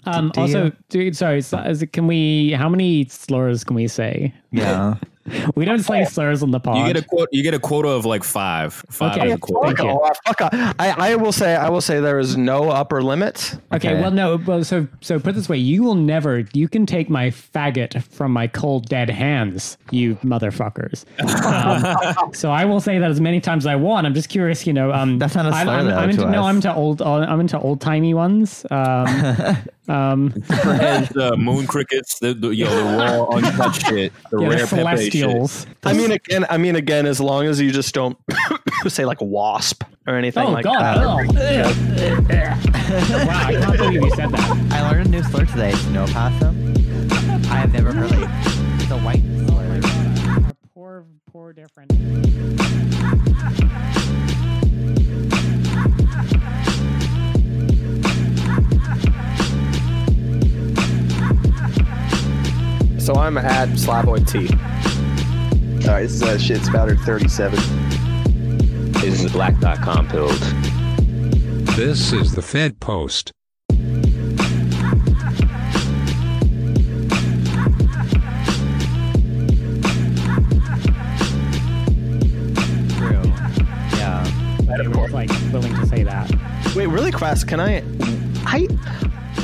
Also, dude, sorry. Can we? How many slurs can we say? Yeah. We don't say slurs on the pod. You get a quota of like five. Okay, thank you. I will say there is no upper limit. Okay, well, no. Well, so put it this way: you can take my faggot from my cold dead hands, you motherfuckers. So I will say that as many times as I want. I'm just curious, That's not a slur, I'm into old timey ones. Moon crickets, the raw untouched shit, the rare celestials. I mean, again, as long as you just don't say like wasp or anything like that. Wow, I can't believe you said that. I learned a new slur today. Snow possum. I have never heard it. It's a white slur. Poor different. So I'm at Slavoid All right, this is Shit Spouter 37. This is Black.com pilled. This is the Fed Post. Like willing to say that. Wait, really, Quest? Can I?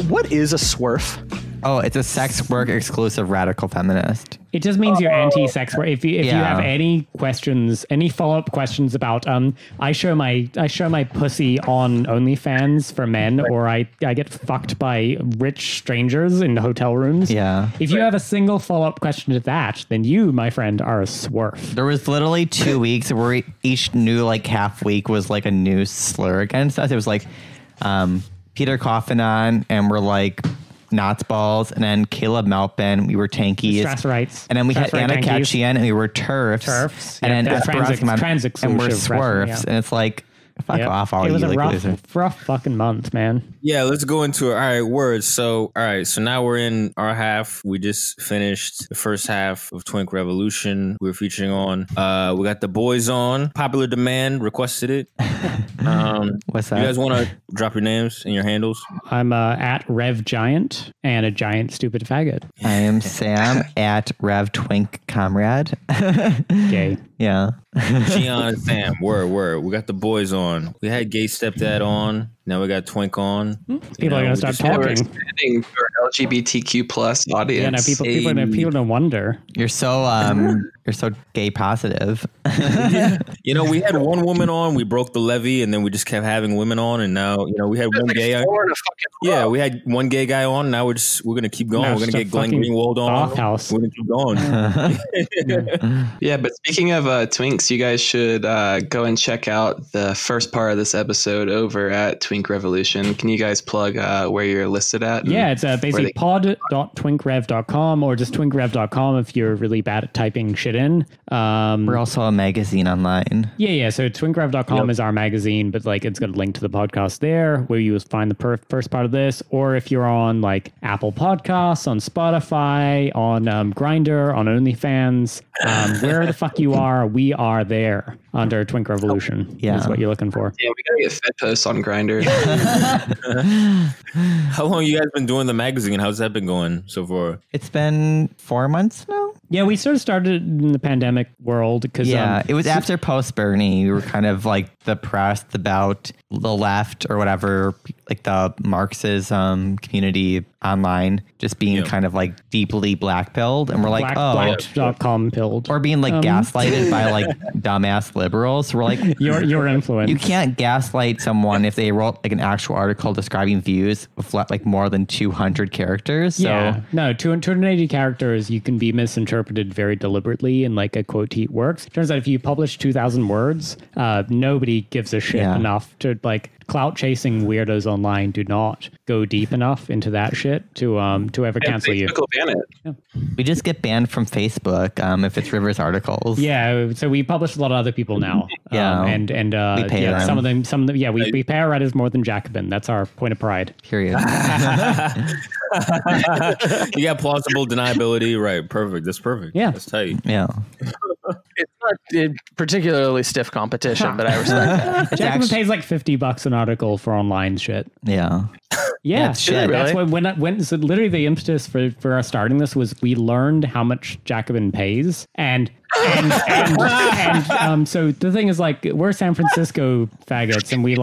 What is a swerf? Oh, it's a sex work exclusive radical feminist. It just means you're anti-sex work. If you have any questions, any follow-up questions about I show my pussy on OnlyFans for men, or I get fucked by rich strangers in hotel rooms. Yeah. If you have a single follow-up question to that, then you, my friend, are a swerf. There was literally 2 weeks where each new like half week was like a new slur against us. It was like Peter Coffinon, and we're like Knots Balls, and then Caleb Malpin, we were Tankies. Strasserites. And then we had Anna Katchian, and we were Turfs. And then Trans and we're Swerfs. Yeah. And it's like, fuck off all you. It was a rough fucking month, man. Yeah, let's go into it. All right, words. So now we're in our half. We just finished the first half of Twink Revolution. We were featuring on. We got the boys on. Popular demand requested it. What's that? You guys want to drop your names and your handles? I'm at Rev Giant and a giant stupid faggot. I am Sam at Rev Twink Comrade. Gay. Yeah. Gian and Sam. Word. We got the boys on. We had Gay Stepdad on. Now we got Twink on. People are gonna start talking. Expanding our LGBTQ plus audience. Yeah, no, people don't wonder. You're so gay positive. We had one woman on. We broke the levee, and then we just kept having women on, and now we had one gay. Yeah, we had one gay guy on. Now we're gonna keep going. We're gonna get Glenn Greenwald on. We're gonna keep going. Yeah, but speaking of Twinks, you guys should go and check out the first part of this episode over at Twink Revolution. Can you guys plug where you're listed at? Yeah, it's basically pod.twinkrev.com or just twinkrev.com if you're really bad at typing shit in. We're also a magazine online. Yeah. So twinkrev.com is our magazine, but like it's got a link to the podcast there where you will find the first part of this. Or if you're on like Apple Podcasts, on Spotify, on Grindr, on OnlyFans, where the fuck you are, we are there under Twink Revolution. Yeah, is what you're looking for. Yeah, we gotta get Fed posts on Grindr. How long you guys been doing the magazine? How's that been going so far? It's been 4 months now. Yeah, we sort of started in the pandemic world because it was after post Bernie. We were kind of like depressed about the left or whatever, like the Marxism community online just being kind of like deeply black-pilled, and we're like, black.com pilled, or being like gaslighted by like dumbass liberals. We're like, your influence. You can't gaslight someone if they wrote like an actual article describing views with like more than 200 characters. So no, 280 characters you can be misinterpreted very deliberately, and like a quote tweet works. Turns out if you publish 2,000 words, nobody gives a shit enough to like. Clout chasing weirdos online do not go deep enough into that shit to ever cancel you. Will ban it. Yeah. We just get banned from Facebook if it's Rivers articles. Yeah, so we publish a lot of other people now. and we pay them. Some of them. We pay our writers more than Jacobin. That's our point of pride. Period. You got plausible deniability, right? Perfect. That's perfect. Yeah, that's tight. Yeah. It's not particularly stiff competition, but I respect that. Jacobin pays like $50 an article for online shit. Yeah. Yeah, shit, that's really? when so literally the impetus for us starting this was we learned how much Jacobin pays, and so the thing is, like, we're San Francisco faggots, and we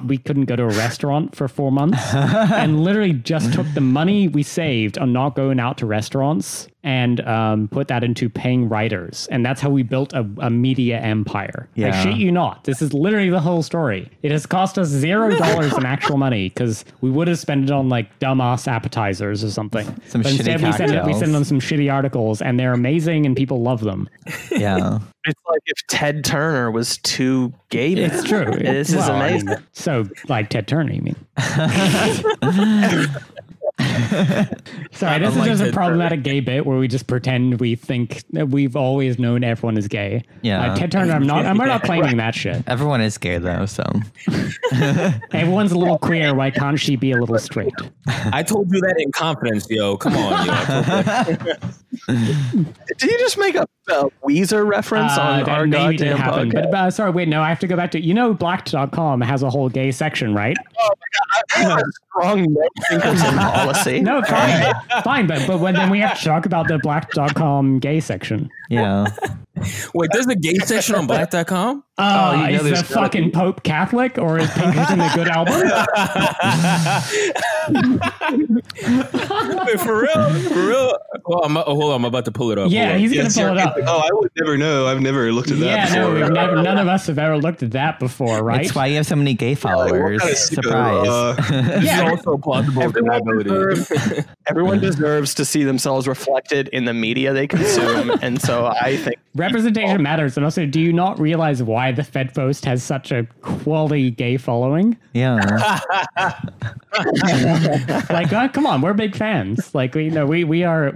we couldn't go to a restaurant for 4 months, and literally just took the money we saved on not going out to restaurants and put that into paying writers, and that's how we built a media empire. I shit you not. This is literally the whole story. It has cost us $0 in actual money because we would have spent it on like dumbass appetizers or something. But instead we send them some shitty articles, and they're amazing and people love them. Yeah. It's like if Ted Turner was too gay. It's true. This is amazing. So like Ted Turner, you mean? Sorry, this is just a problematic gay bit where we just pretend we think that we've always known everyone is gay. Yeah. Ted Turner, I'm not claiming that shit. Everyone is gay though, so. Everyone's a little queer. Why can't she be a little straight? I told you that in confidence, yo. Come on, yo. Did you just make a Weezer reference on our goddamn podcast? But sorry, wait, no, I have to go back to, Blacked.com has a whole gay section, right? Oh my God, I have a strong no-thinkers policy. No, fine, but then we have to talk about the Blacked.com gay section. Yeah. Wait, there's a gay section on Black.com? Is the fucking Pope Catholic, or is Pinkerton a good album? Wait, for real? Well, hold on, I'm about to pull it up. Yeah, he's gonna pull it up. Oh, I would never know. I've never looked at that before. Yeah, no, none of us have ever looked at that before, right? That's why you have so many gay followers. Surprise. Yeah, also plausible deniability. Everyone deserves to see themselves reflected in the media they consume, and so I think representation matters. And also, do you not realize why the Fed Post has such a quality gay following? Yeah. Like, come on, we're big fans. Like, we are,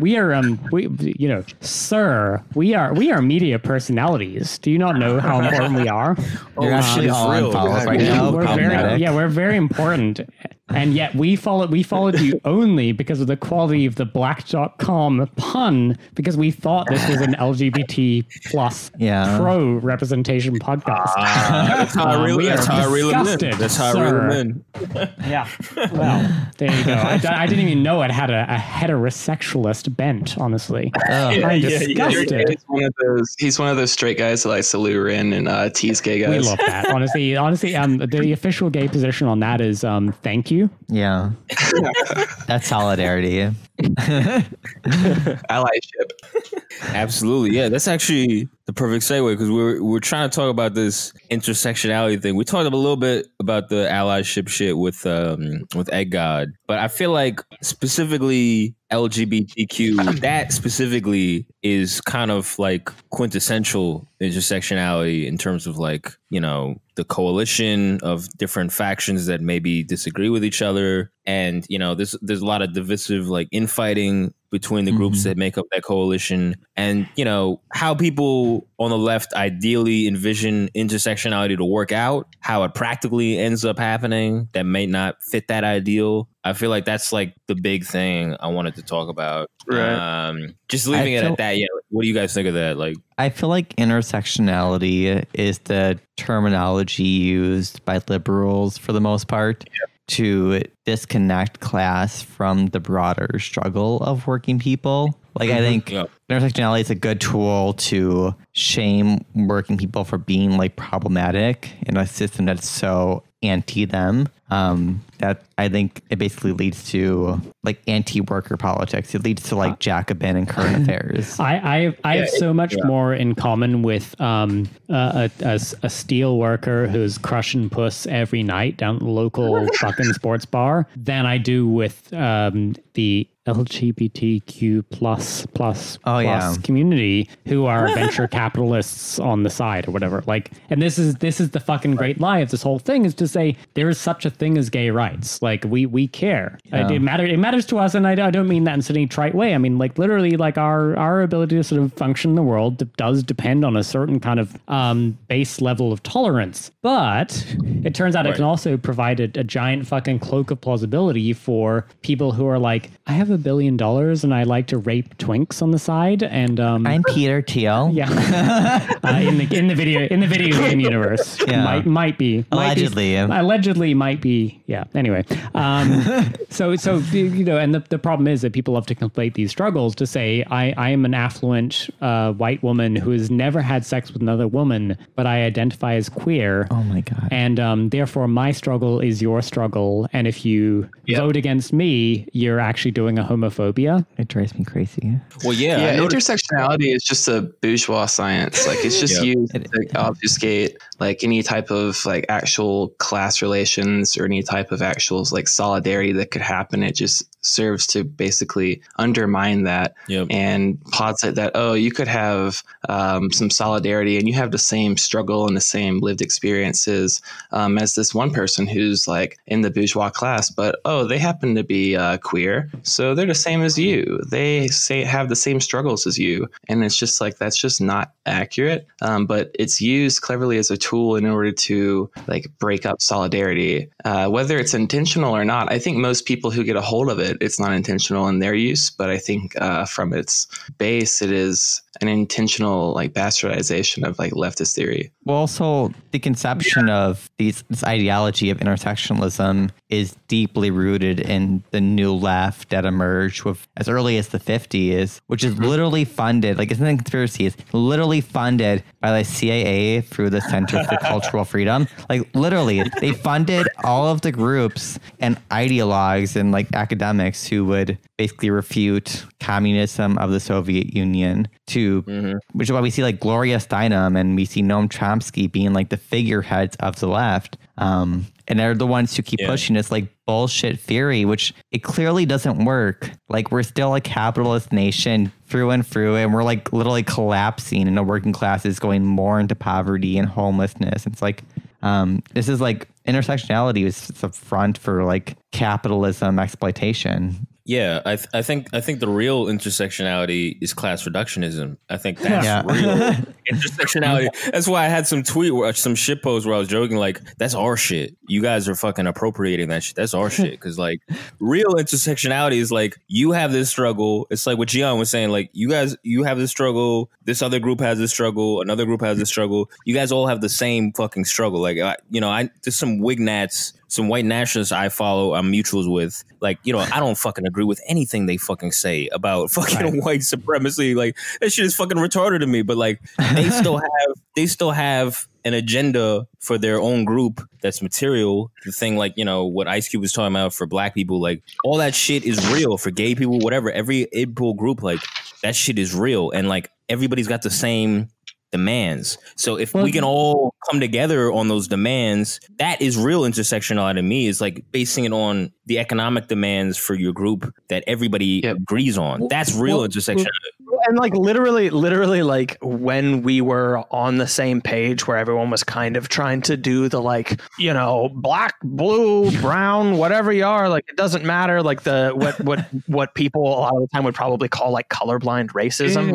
sir, we are media personalities. Do you not know how important we are? You're actually all unfollowed right now. We're very important. And yet we followed you only because of the quality of the Black.com pun, because we thought this was an LGBT plus pro representation podcast. That's how I reel them in. That's how I reel them in. Yeah. Well, there you go. I didn't even know it had a heterosexualist bent, honestly. I'm disgusted. He's one of those straight guys that likes to lure in and tease gay guys. We love that. Honestly, the official gay position on that is thank you. Yeah. That's solidarity. Allyship. Absolutely. Yeah, that's actually the perfect segue, because we're trying to talk about this intersectionality thing. We talked a little bit about the allyship shit with Egg God, but I feel like specifically LGBTQ, that specifically is kind of like quintessential intersectionality in terms of like, the coalition of different factions that maybe disagree with each other. And, there's a lot of divisive like infighting between the groups that make up that coalition. And, how people on the left ideally envision intersectionality to work out, how it practically ends up happening that may not fit that ideal. I feel like that's like the big thing I wanted to talk about. Right. Just leaving it at that. Yeah. What do you guys think of that? Like, I feel like intersectionality is the terminology used by liberals for the most part to disconnect class from the broader struggle of working people. Like, I think intersectionality is a good tool to shame working people for being like problematic in a system that's so anti them. That I think it basically leads to like anti-worker politics. It leads to like Jacobin and current affairs. I have so much more in common with a steel worker who's crushing puss every night down at the local fucking sports bar than I do with the LGBTQ plus community who are venture capitalists on the side or whatever. Like, and this is the fucking great lie of this whole thing, is to say there is such a thing as gay rights. Like we care. It matters to us, and I don't mean that in any trite way. I mean, like, literally, like our ability to sort of function in the world does depend on a certain kind of base level of tolerance. But it turns out it can also provide a giant fucking cloak of plausibility for people who are like, I have a $500 million and I like to rape twinks on the side. And I'm Peter Thiel. Yeah. In the video game universe. Yeah. Might be. Allegedly might be. Yeah. Anyway. So and the problem is that people love to conflate these struggles to say I am an affluent white woman who has never had sex with another woman, but I identify as queer. Oh my God. And therefore my struggle is your struggle. And if you vote against me, you're actually doing a homophobia. It drives me crazy. Well, yeah. Intersectionality is just a bourgeois science. Like it's just used to obfuscate like any type of like actual class relations or any type of actual like solidarity that could happen. It just serves to basically undermine that and posit that, oh, you could have some solidarity and you have the same struggle and the same lived experiences as this one person who's like in the bourgeois class, but they happen to be queer, so they're the same as you. They have the same struggles as you, and it's just like that's just not accurate. But it's used cleverly as a tool in order to like break up solidarity, whether it's intentional or not. I think most people who get a hold of it, it's not intentional in their use, but I think from its base, it is an intentional like bastardization of like leftist theory. Well, also the conception of this ideology of intersectionalism is deeply rooted in the new left that emerged with as early as the 50s, which is literally funded, like it's not a conspiracy, it's literally funded by the CIA through the Center for Cultural Freedom. Like literally, they funded all of the groups and ideologues and like academics who would basically refute communism of the Soviet Union which is why we see like Gloria Steinem and we see Noam Chomsky being like the figureheads of the left. And they're the ones who keep pushing this like bullshit theory, which it clearly doesn't work. Like we're still a capitalist nation through and through, and we're like literally collapsing, and the working class is going more into poverty and homelessness. It's like this is like intersectionality is the front for like capitalism exploitation. Yeah, I think the real intersectionality is class reductionism. I think that's real intersectionality. That's why I had some shit post where I was joking like, that's our shit. You guys are fucking appropriating that shit. That's our shit. Because like real intersectionality is like you have this struggle. It's like what Gian was saying. Like you have this struggle. This other group has this struggle. Another group has this struggle. You guys all have the same fucking struggle. Like there's some wignats, some white nationalists I follow, I'm mutuals with. Like, I don't fucking agree with anything they fucking say about fucking white supremacy. Like, that shit is fucking retarded to me. But like, they still have an agenda for their own group that's material. The thing like, what Ice Cube was talking about for black people, like all that shit is real for gay people, whatever. Every April group, like that shit is real. And like everybody's got the same demands. So if we can all come together on those demands, that is real intersectionality to me, is like basing it on the economic demands for your group that everybody agrees on. That's real intersectionality. And like literally like when we were on the same page where everyone was kind of trying to do the like, black, blue, brown, whatever you are, like it doesn't matter, like the what people a lot of the time would probably call like colorblind racism.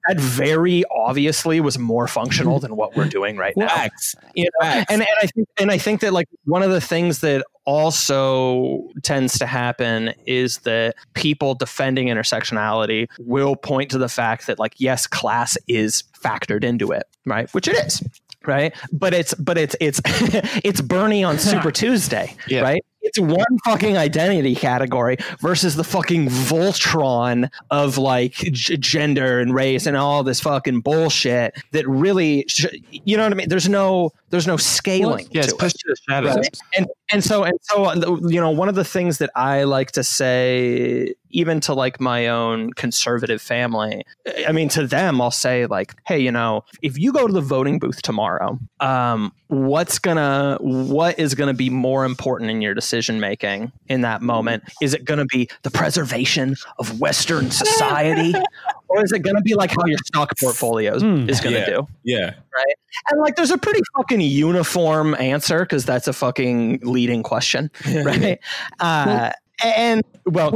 That very obviously was more functional than what we're doing right now. Facts. And I think that like one of the things that also tends to happen is that people defending intersectionality will point to the fact that like, yes, class is factored into it, right? Which it is, right? But it's it's Bernie on Super Tuesday, right? It's one fucking identity category versus the fucking Voltron of like gender and race and all this fucking bullshit that really, you know what I mean? There's no scaling. It's pushed to the shadows. Right? And so, one of the things that I like to say, even to like my own conservative family, I mean, to them, I'll say like, hey, if you go to the voting booth tomorrow, what is going to be more important in your decision making in that moment? Is it going to be the preservation of Western society, or is it going to be like how your stock portfolios is going to do? Yeah. Right. And like, there's a pretty fucking uniform answer because that's a fucking leading question. Right. Let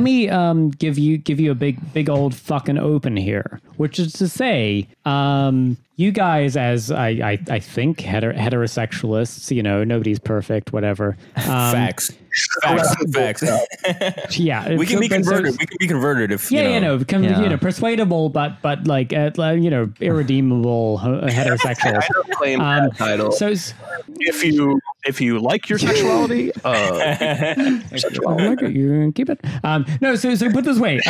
me give you a big old fucking open here, which is to say, you guys, as I think heterosexualists, nobody's perfect, whatever. Facts. Facts. Yeah, we can be converted. We can be converted if persuadable, but like irredeemable heterosexuals. I don't claim that title. So if you like your sexuality, you can keep it. No, so put this way: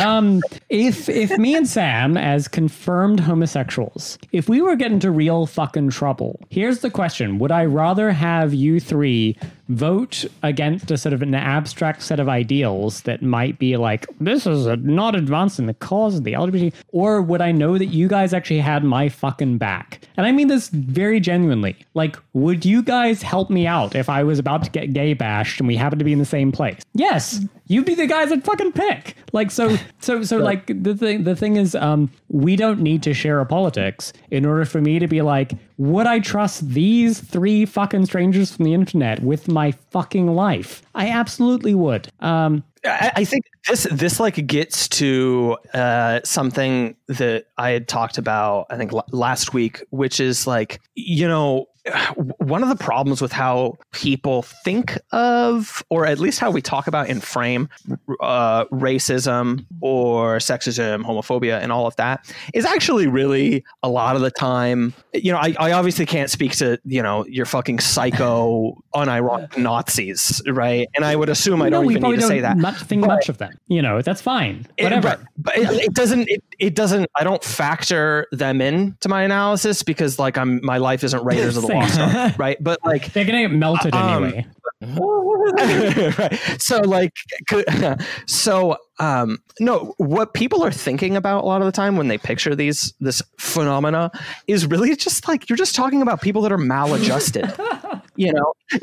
if me and Sam, as confirmed homosexuals, if we were getting into real fucking trouble, here's the question: would I rather have you three vote against a sort of an abstract set of ideals that might be like, this is not advancing the cause of the LGBT, or would I know that you guys actually had my fucking back? And I mean this very genuinely. Like, would you guys help me out if I was about to get gay bashed and we happened to be in the same place? Yes, you'd be the guys I'd fucking pick. Like, so like the thing is, we don't need to share a politics in order for me to be like, would I trust these three fucking strangers from the internet with my fucking life? I absolutely would. I think this like gets to something that I had talked about, I think last week, which is like, one of the problems with how people think of, or at least how we talk about and frame racism or sexism, homophobia, and all of that is actually really a lot of the time, I obviously can't speak to, your fucking psycho, unironic Nazis, right? And I would assume I don't even need to say that. Much of them, that's fine. Whatever. But it doesn't, I don't factor them into my analysis because like my life isn't Raiders of the Lost Ark, right? But like they're gonna get melted anyway. Right. No, what people are thinking about a lot of the time when they picture this phenomena is really just like, you're just talking about people that are maladjusted.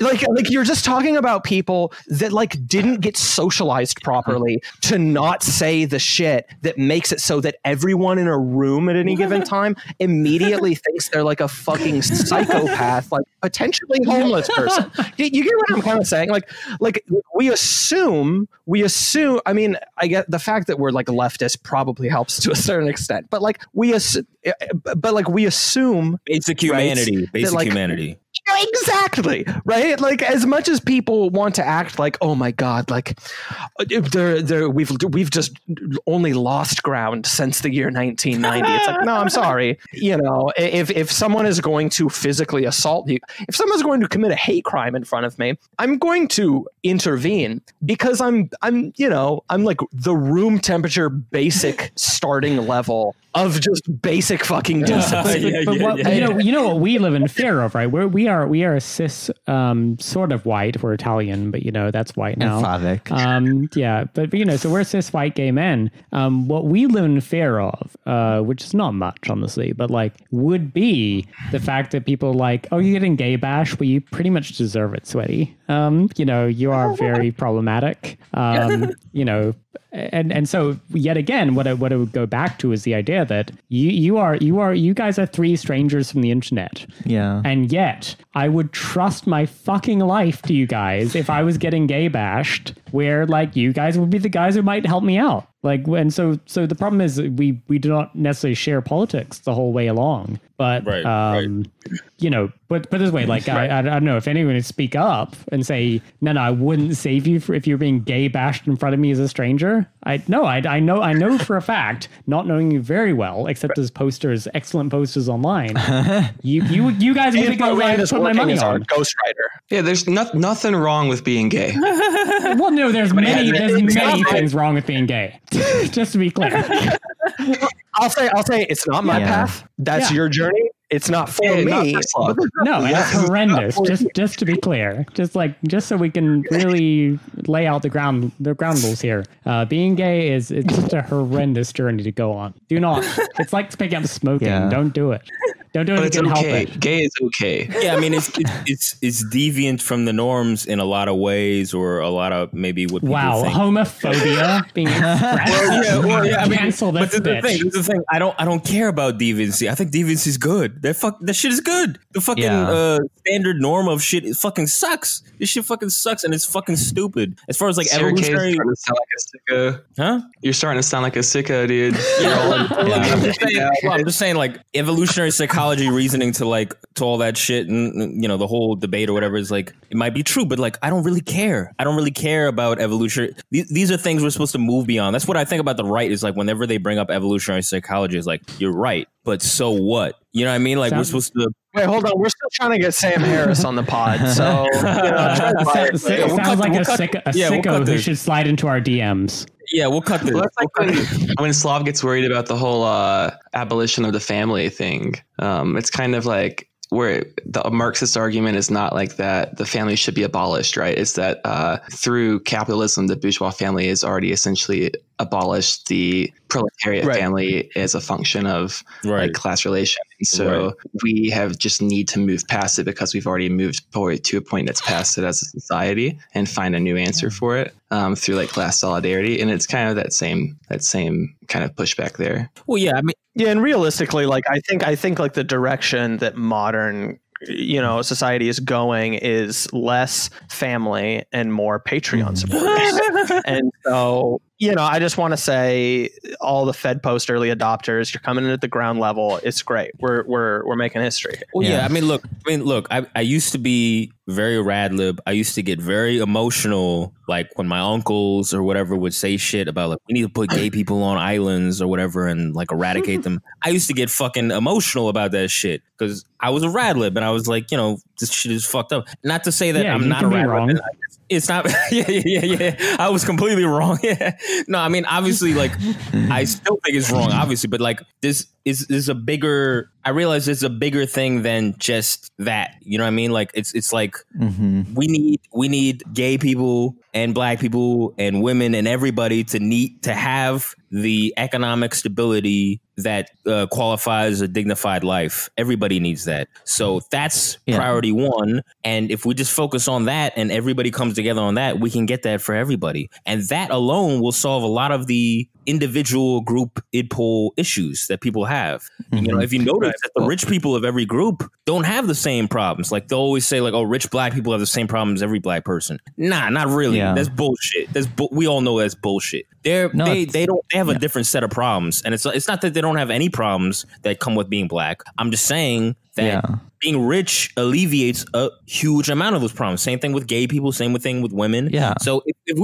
Like you're just talking about people that like didn't get socialized properly to not say the shit that makes it so that everyone in a room at any given time immediately thinks they're like a fucking psychopath, like potentially homeless person. You get what I'm kind of saying? Like we assume, I mean, I get the fact that we're like leftist probably helps to a certain extent, but like we assume basic humanity, right, basic humanity. Exactly. Right. Like as much as people want to act like, oh my God, like we've just only lost ground since the year 1990. It's like, no, I'm sorry. If someone is going to physically assault you, if someone's going to commit a hate crime in front of me, I'm going to intervene because I'm like the room temperature basic starting level of just basic fucking discipline. You know what we live in fear of, right? We are a cis sort of white. We're Italian, but that's white now. Slavic. Yeah, but so we're cis white gay men. What we live in fear of, which is not much, honestly, but like would be the fact that people like, oh, you're getting gay bash, well, you pretty much deserve it, sweaty. You are very problematic. And so yet again, what I would go back to is the idea that you guys are three strangers from the internet. Yeah. And yet I would trust my fucking life to you guys if I was getting gay bashed, where like you guys would be the guys who might help me out. Like, and so the problem is we do not necessarily share politics the whole way along, but but this way, like I don't know if anyone would speak up and say, no, I wouldn't save you if you're being gay bashed in front of me as a stranger. I know for a fact, not knowing you very well, except as posters, excellent posters online, you guys would go where I put my money on. Ghostwriter. Yeah, there's nothing wrong with being gay. Well, no, there's many things wrong with being gay. Just to be clear. I'll say it's not my path. That's your journey. It's not for me. No, it's horrendous. Just to be clear, just so we can really lay out the ground rules here. Being gay it's just a horrendous journey to go on. Do not. It's like picking up smoking. Yeah. Don't do it. Don't do it. But it's okay. Gay is okay. Yeah, I mean it's deviant from the norms in a lot of ways, or a lot of maybe what people think. Homophobia being expressed. Well, yeah. I mean, cancel this bitch. This is the thing. I don't care about deviancy. I think deviancy is good. That shit is good. The fucking standard norm of shit fucking sucks. This shit fucking sucks, and it's fucking stupid. As far as like evolutionary, starting to sound like a sicko. Huh? You're starting to sound like a sicko, dude. I'm just saying, like evolutionary psychology psychology reasoning to all that shit, and the whole debate or whatever is like, it might be true, but like, I don't really care. I don't really care about evolution. These are things we're supposed to move beyond. That's what I think about the right, is like, whenever they bring up evolutionary psychology, it's like, you're right, but so what? You know what I mean? Like, we're supposed to. Wait, hold on. We're still trying to get Sam Harris on the pod. So sounds like a sicko who should slide into our DMs. Yeah, we'll cut this. Well, that's like when Slav gets worried about the whole abolition of the family thing. It's kind of like where the Marxist argument is not like that the family should be abolished, right? It's that through capitalism, the bourgeois family has already essentially abolished the proletariat family as a function of like class relation. And so we have just need to move past it because we've already moved forward to a point that's past it as a society and find a new answer for it through like class solidarity. And it's kind of that same kind of pushback there. Well, yeah, I mean, yeah, and realistically, like I think like the direction that modern society is going is less family and more Patreon supporters. And so, I just want to say, all the Fed Post early adopters, you're coming in at the ground level. It's great. We're making history. Well, yeah. I mean, look. I used to be very rad lib. I used to get very emotional, like when my uncles or whatever would say shit about like, we need to put gay people on islands or whatever and like eradicate them. I used to get fucking emotional about that shit because I was a rad lib and I was like, this shit is fucked up. Not to say that I'm not a rad lib. It's not. Yeah. I was completely wrong. Yeah. No, I mean, obviously, like, I still think it's wrong, obviously, but like, this is a bigger. I realize it's a bigger thing than just that. You know what I mean? Like, it's like we need gay people and black people and women and everybody to have the economic stability that qualifies a dignified life. Everybody needs that. So that's priority one. And if we just focus on that and everybody comes together on that, we can get that for everybody. And that alone will solve a lot of the individual group IDPOL issues that people have. If you notice that the rich people of every group don't have the same problems. Like, they'll always say like, oh, rich black people have the same problems as every black person. Nah, not really. Yeah. That's bullshit. We all know that's bullshit. They have a different set of problems. And it's not that they don't have any problems that come with being black. I'm just saying that being rich alleviates a huge amount of those problems. Same thing with gay people, same thing with women. Yeah. So if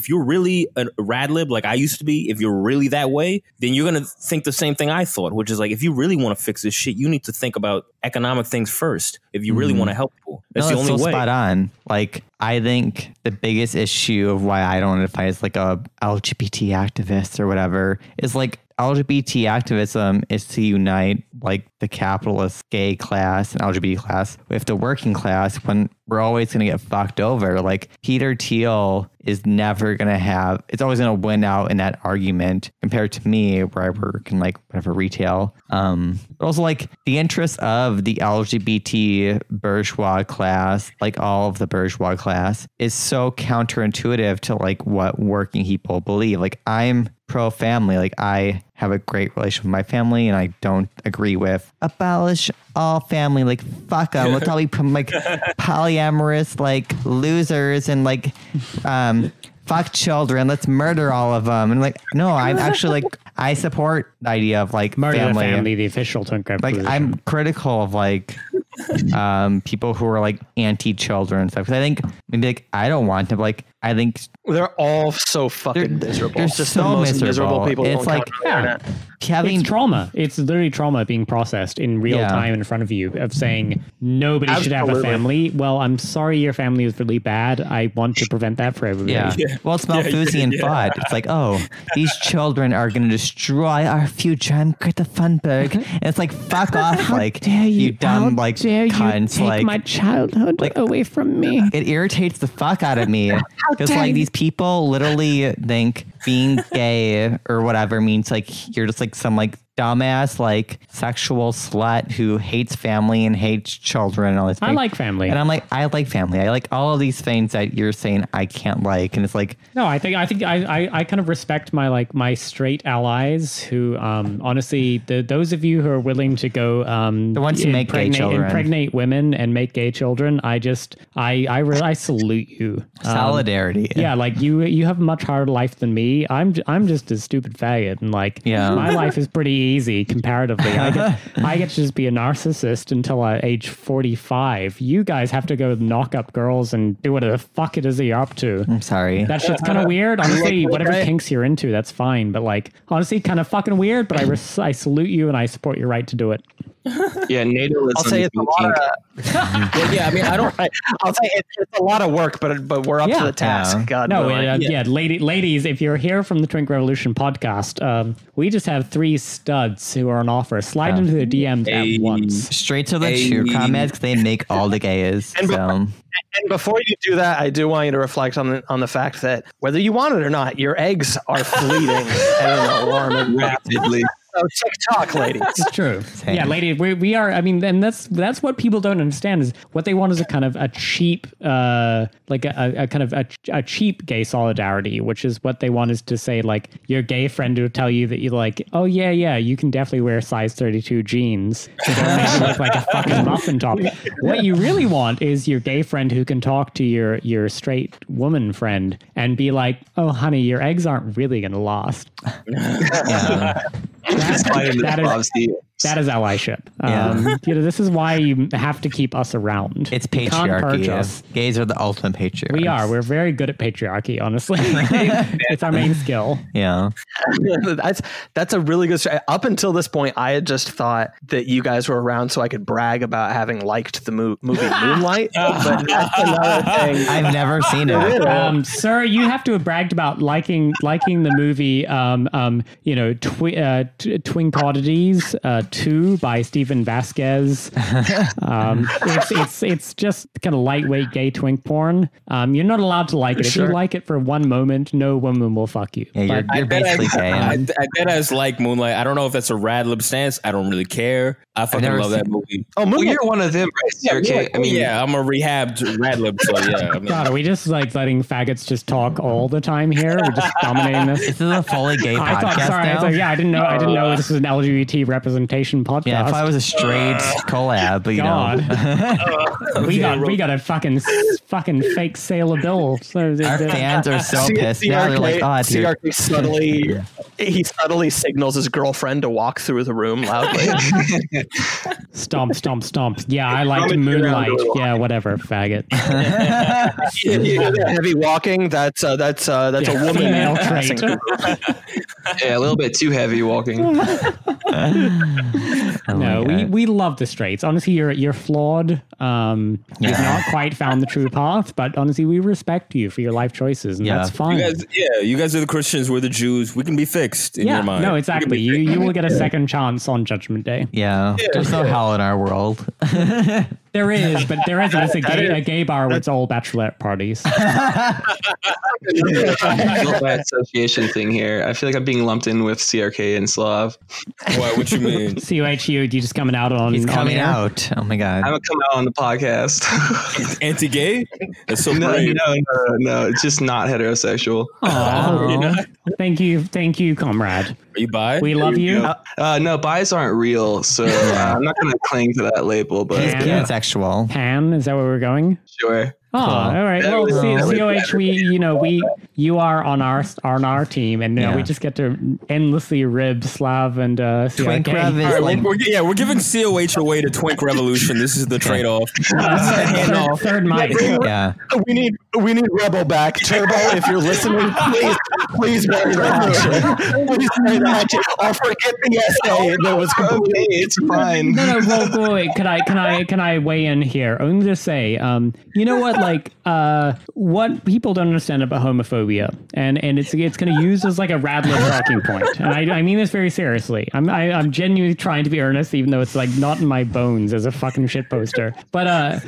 you're really a rad lib like I used to be, if you're really that way, then you're gonna think the same thing I thought, which is like, if you really want to fix this shit, you need to think about economic things first. If you really want to help people, that's the only way. Spot on. Like, I think the biggest issue of why I don't identify as like a LGBT activist or whatever is like, LGBT activism is to unite like the capitalist gay class and LGBT class with the working class when we're always going to get fucked over. Like, Peter Thiel is never going to have, it's always going to win out in that argument compared to me where I work in like whatever retail. But also like the interests of the LGBT bourgeois class, like all of the bourgeois class, is so counterintuitive to like what working people believe. Like, I'm pro-family. Like, I have a great relationship with my family and I don't agree with abolish all family. Like, fuck them. Let's all be like polyamorous, like losers and like fuck children. Let's murder all of them. And like, no, I'm actually like, I support the idea of like murder family, the official TwinkRev like position. I'm critical of like people who are like anti-children and stuff. Because I think maybe like I don't want to like. I think they're all so fucking miserable. They're just so the most miserable people. It's like it's trauma. It's literally trauma being processed in real time in front of you of saying nobody should have a family. Well, I'm sorry your family is really bad. I want to prevent that for everybody. Yeah. Well, it's Malthusian thought. It's like, oh, these children are going to destroy our future and Greta Thunberg. And it's like, fuck off. Like, you dumb like cunts. Take like my childhood away from me. It irritates the fuck out of me. Because like these people literally think being gay or whatever means like you're just like some like dumbass like sexual slut who hates family and hates children and all this. I like family. And I'm like, I like family. I like all of these things that you're saying I can't like. And it's like, no, I think I kind of respect my straight allies who honestly those of you who are willing to go the ones who make gay children, impregnate women and make gay children. I salute you. Solidarity. Yeah, like you have a much harder life than me. me. I'm just a stupid faggot, and like my life is pretty easy comparatively. I get to just be a narcissist until age 45. You guys have to go knock up girls and do whatever the fuck it is that you're up to. I'm sorry. That shit's kind of weird. Honestly, whatever kinks you're into, that's fine. But like, honestly, kind of fucking weird. But I salute you and I support your right to do it. Yeah, natalism. I'll say it's a lot well, yeah, I mean, I'll say it's a lot of work, but we're up to the task. Yeah. God, no, ladies, if you're here from the Twink Revolution podcast, we just have 3 studs who are on offer. Slide into the DMs at once. Straight to the true comments, they make all the gays. And before you do that, I do want you to reflect on the fact that whether you want it or not, your eggs are fleeting at an alarming rapidly. So TikTok, ladies. It's true. Same. Yeah, ladies, we are. I mean, and that's what people don't understand is what they want is a kind of a cheap, like a kind of a cheap gay solidarity, which is what they want is to say like your gay friend will tell you that you like, oh yeah, you can definitely wear size 32 jeans. So don't make you look like a fucking muffin top. What you really want is your gay friend who can talk to your straight woman friend and be like, oh honey, your eggs aren't really gonna last. Yeah. That is allyship. This is why you have to keep us around. It's patriarchy. Gays are the ultimate patriarchs. We are. We're very good at patriarchy, honestly. It's our main skill. Yeah. That's a really good story. Up until this point, I had just thought that you guys were around so I could brag about having liked the movie Moonlight. But that's another thing. I've never seen it. Sir, you have to have bragged about liking the movie Twink Oddities 2 by Stephen Vasquez. It's just kind of lightweight gay twink porn. You're not allowed to like it. If you like it for one moment, no woman will fuck you. Yeah, you're basically gay. I bet as like Moonlight. I don't know if that's a rad lib stance. I don't really care. I fucking love that movie. Oh, well, you're one of them, right? Okay. I mean, I'm a rehabbed rad lib, so yeah. I mean, God, are we just like letting faggots just talk all the time here? We're just dominating this. This is a fully gay podcast now. I didn't know this was an LGBT representation podcast. Yeah, if I was a straight collab, but you know, we got a fucking fake sale of bills. Our fans are so pissed now. They're like, oh, CRK subtly signals his girlfriend to walk through the room loudly. Stomp. Yeah, I liked Moonlight. Yeah, whatever, faggot. Heavy walking. That's a woman female trait. Yeah, a little bit too heavy walking. No, we love the straights. Honestly, you're flawed. You've not quite found the true path, but honestly, we respect you for your life choices, and that's fine. You guys are the Christians. We're the Jews. We can be fixed in your mind. No, exactly. You will get a second chance on Judgment Day. Yeah, there's no hell in our world. There is, but it's a gay bar with all bachelorette parties. Association thing here. I feel like I'm being lumped in with CRK and Slav. What you mean? COHU, you just coming out on? He's coming out. Oh my god! I'm gonna come out on the podcast. He's anti-gay? That's so no, brave. No. It's just not heterosexual. Thank you, comrade. Are you bi? We love you. No, bis aren't real, so I'm not gonna cling to that label. But pansexual. Pan, is that where we're going? Sure. Oh, all right. Well, COH, you are on our team, and we just get to endlessly rib Slav and TwinkRev is we're giving COH away to Twink Revolution. This is the trade-off. Third mic. Yeah. We need Rebel back. Turbo, if you're listening, please bury that. Please bury that. I'll forget the essay that was completely. It's fine. No. Wait. Can I weigh in here? Only to say, you know what? Like, what people don't understand about homophobia, and it's going to use as like a rad lib talking point, and I mean this very seriously. I'm genuinely trying to be earnest, even though it's like not in my bones as a fucking shit poster. But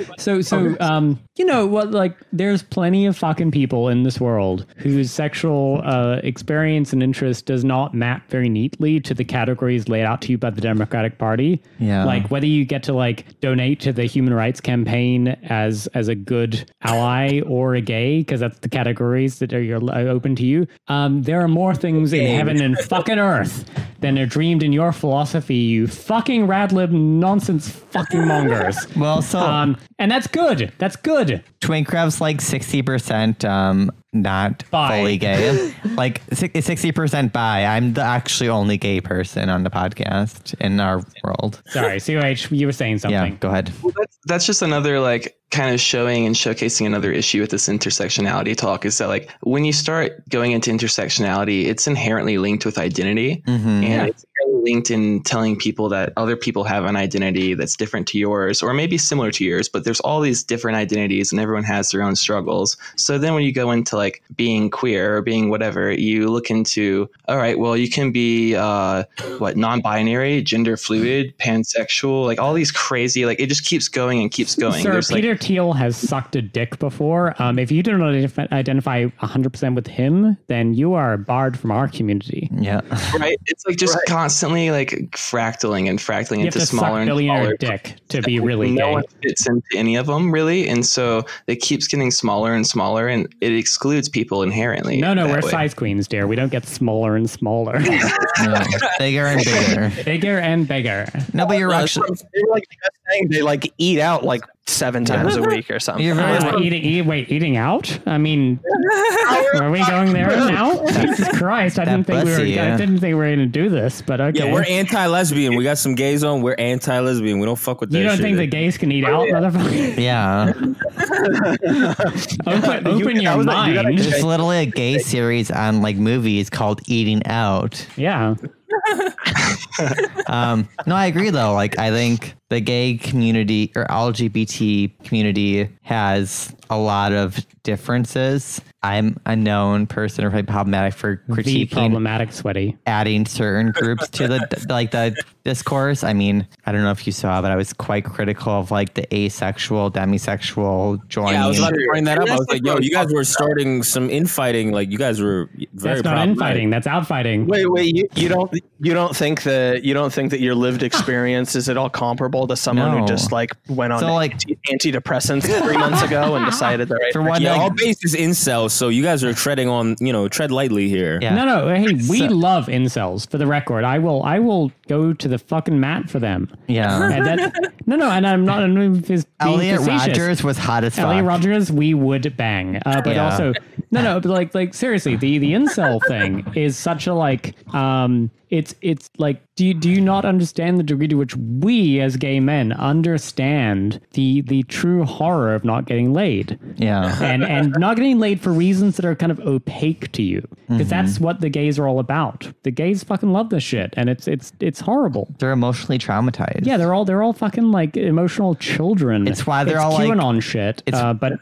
you know what? Like, there's plenty of fucking people in this world whose sexual experience and interest does not map very neatly to the categories laid out to you by the Democratic Party. Yeah. Like whether you get to like donate to the Human Rights Campaign as a good ally or a gay, because that's the categories that are open to you. There are more things in heaven and fucking earth than are dreamed in your philosophy, you fucking rad lib nonsense fucking mongers. Well, so And that's good. That's good. TwinkRev's like 60% not bi. Fully gay. Like 60% bi. I'm the actually only gay person on the podcast in our world. Sorry, COH, you were saying something. Yeah, go ahead. Well, that's just another like kind of showing and showcasing another issue with this intersectionality talk is that like when you start going into intersectionality, it's inherently linked with identity, and it's linked in telling people that other people have an identity that's different to yours or maybe similar to yours, but there's all these different identities and everyone has their own struggles. So then when you go into like being queer or being whatever, you look into, all right, well, you can be non-binary, gender fluid, pansexual, like all these crazy, like it just keeps going and keeps going. Sir, There's Peter Thiel has sucked a dick before. If you don't identify 100% with him, then you are barred from our community. Yeah. Right. It's like just constantly like fractaling into smaller and smaller dick to be really no gay. one fits into any of them really, and so it keeps getting smaller and smaller, and it excludes people inherently. No, we're size queens, dear. We don't get smaller and smaller. No, bigger and bigger. Bigger and bigger. No, but you're actually like saying they like eat out like 7 times a week or something. You're very eating out? I mean, are we going there now? Jesus Christ! I didn't think we were going to do this, but okay. Yeah, we're anti-lesbian. We got some gays on. We're anti-lesbian. We don't fuck with that. You don't shit. think the gays can eat out, motherfucker? Yeah. Open your mind. There's literally a gay series on like movies called Eating Out. Yeah. No, I agree though. Like, I think the gay community or LGBT community has a lot of differences. I'm a known person or problematic for critiquing problematic sweaty adding certain groups to the discourse. I mean, I don't know if you saw, but I was quite critical of like the asexual, demisexual joining. Yeah, I was about to bring that up. I was like, yo, you guys were starting some infighting. Like, you guys were very That's not infighting. That's outfighting. Wait, you don't think that your lived experience is at all comparable to someone who just like went on antidepressants 3 months ago and decided that all base is incels, so you guys are treading on, tread lightly here. Yeah. No. Hey, we love incels. For the record, I will go to the fucking mat for them. Yeah. And I'm not. Elliot Rodgers was hot as fuck. Elliot Rodgers, we would bang. But also, but like seriously, the incel thing is such a like. It's like, do you not understand the degree to which we as gay men understand the true horror of not getting laid? Yeah. And not getting laid for reasons that are kind of opaque to you. Because that's what the gays are all about. The gays fucking love this shit, and it's horrible. They're emotionally traumatized. Yeah, they're all fucking like emotional children. It's why they're all QAnon shit, but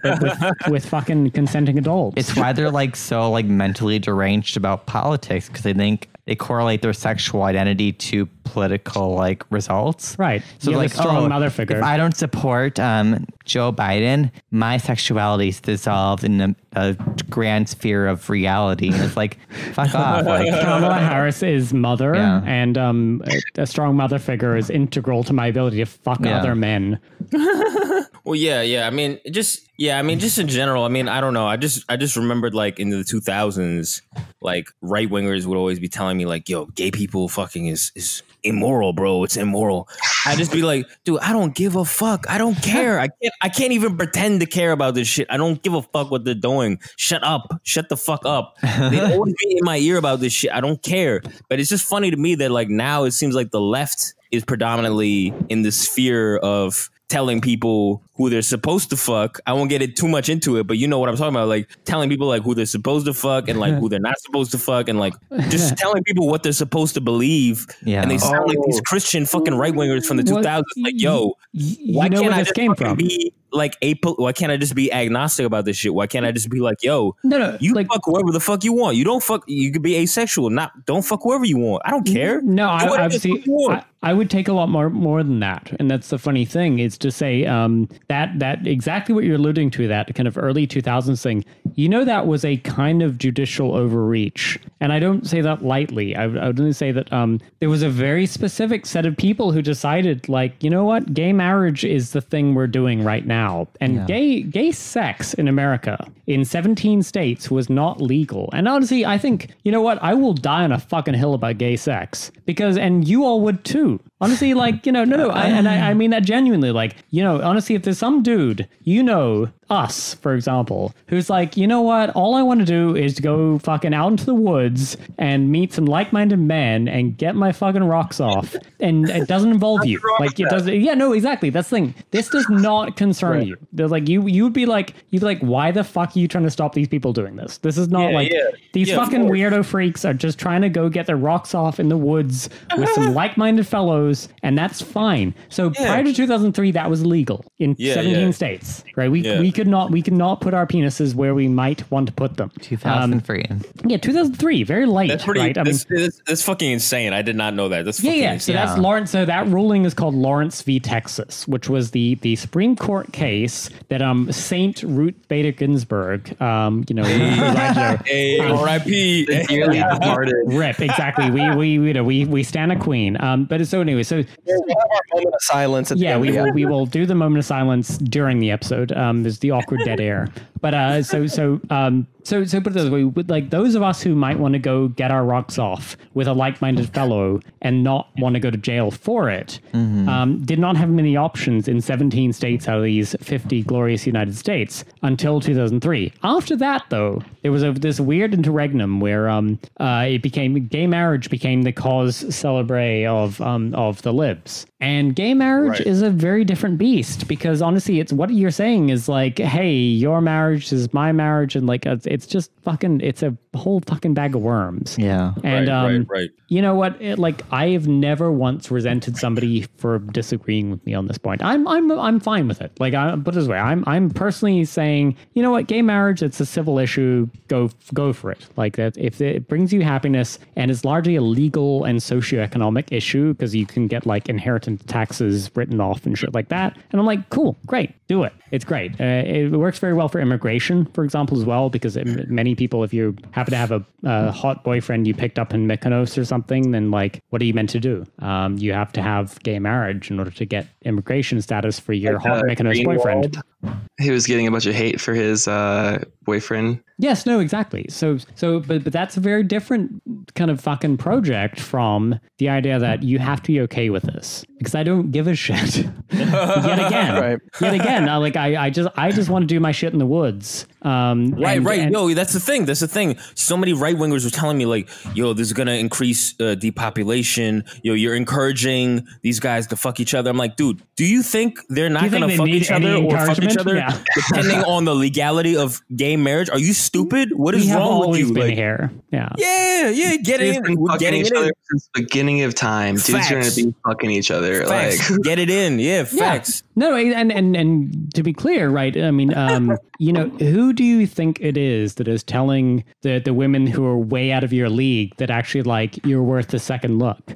with fucking consenting adults. It's why they're like so like mentally deranged about politics, because they think they correlate their sexual identity to political like results. Right. So like, strong mother figure. If I don't support Joe Biden, my sexuality is dissolved in a grand sphere of reality. And it's like, fuck off. Like, Kamala Harris is mother, and a strong mother figure is integral to my ability to fuck other men. Well, yeah. I mean, just in general. I mean, I don't know. I just remembered like in the 2000s, like right wingers would always be telling me like, yo, gay people fucking is immoral, bro. It's immoral. I'd just be like, dude, I don't give a fuck. I don't care. I can't even pretend to care about this shit. I don't give a fuck what they're doing. Shut up. Shut the fuck up. They always be in my ear about this shit. I don't care. But it's just funny to me that like now it seems like the left is predominantly in the sphere of telling people who they're supposed to fuck. I won't get it too much into it, but you know what I'm talking about. Like telling people like who they're supposed to fuck and like who they're not supposed to fuck, and like just telling people what they're supposed to believe. Yeah. And they sound like these Christian fucking right wingers from the 2000s. Like, yo, why can't I just be like why can't I just be agnostic about this shit? Why can't I just be like, yo, you like, fuck whoever the fuck you want. You don't fuck. You could be asexual. Don't fuck whoever you want. I don't care. No, I would take a lot more than that. And that's the funny thing is to say that exactly what you're alluding to, that kind of early 2000s thing, that was a kind of judicial overreach. And I don't say that lightly. I would only say that there was a very specific set of people who decided like, you know what, gay marriage is the thing we're doing right now. And gay sex in America in 17 states was not legal. And honestly, I think, you know what, I will die on a fucking hill about gay sex and you all would too. Honestly, like, I mean that genuinely, like, honestly, if this some dude, us, for example, who's like, you know what? All I want to do is go fucking out into the woods and meet some like-minded men and get my fucking rocks off. And it doesn't involve you. Like, it doesn't. Yeah, no, exactly. That's the thing. This does not concern you. They're like, you'd be like, why the fuck are you trying to stop these people doing this? This is not these fucking weirdo freaks are just trying to go get their rocks off in the woods with some like-minded fellows, and that's fine. So prior to 2003, that was legal in 17 states, right? We could not put our penises where we might want to put them. 2003. 2003, very late. That's pretty. Right? That's fucking insane. I did not know that. That's fucking insane. So that's Lawrence. So that ruling is called Lawrence v. Texas, which was the Supreme Court case that Saint Ruth Bader Ginsburg, R.I.P. Rip, exactly. We stand a queen. But so anyway, so we'll have our moment of silence. We will do the moment of silence during the episode. There's the awkward dead air. But so put it this way, like those of us who might want to go get our rocks off with a like-minded fellow and not want to go to jail for it, did not have many options in 17 states out of these 50 glorious United States until 2003. After that, though, there was this weird interregnum where gay marriage became the cause célèbre of the libs. And gay marriage is a very different beast because honestly, it's what you're saying is like, hey, your marriage is my marriage, and like it's just fucking, it's a whole fucking bag of worms. Yeah. And you know what? I have never once resented somebody for disagreeing with me on this point. I'm fine with it. Like, put it this way, I'm personally saying, you know what, gay marriage, it's a civil issue. Go for it. Like that, if it brings you happiness, and it's largely a legal and socioeconomic issue because you can get like inheritance taxes written off and shit like that. And I'm like, cool, great, do it. It's great. It works very well for immigration, for example, as well, because many people, if you happen to have a hot boyfriend you picked up in Mykonos or something, then like, what are you meant to do? You have to have gay marriage in order to get immigration status for your hot Mykonos boyfriend. He was getting a bunch of hate for his boyfriend. Yes, no, exactly. But that's a very different kind of fucking project from the idea that you have to be okay with this, because I don't give a shit. Yet again, I just want to do my shit in the woods. Yo, that's the thing. So many right wingers were telling me like, yo, this is gonna increase depopulation. Yo, you're encouraging these guys to fuck each other. I'm like, dude, do you think they're not gonna fuck each other or fuck each other depending on the legality of gay marriage? Are you stupid? What is wrong with you? Been here. Yeah. Getting each other since the beginning of time. Dudes are gonna be fucking each other. Facts. Like, get it in. Yeah, facts. No, and to be clear, right? I mean, who do you think it is that is telling the women who are way out of your league that actually like you're worth a second look?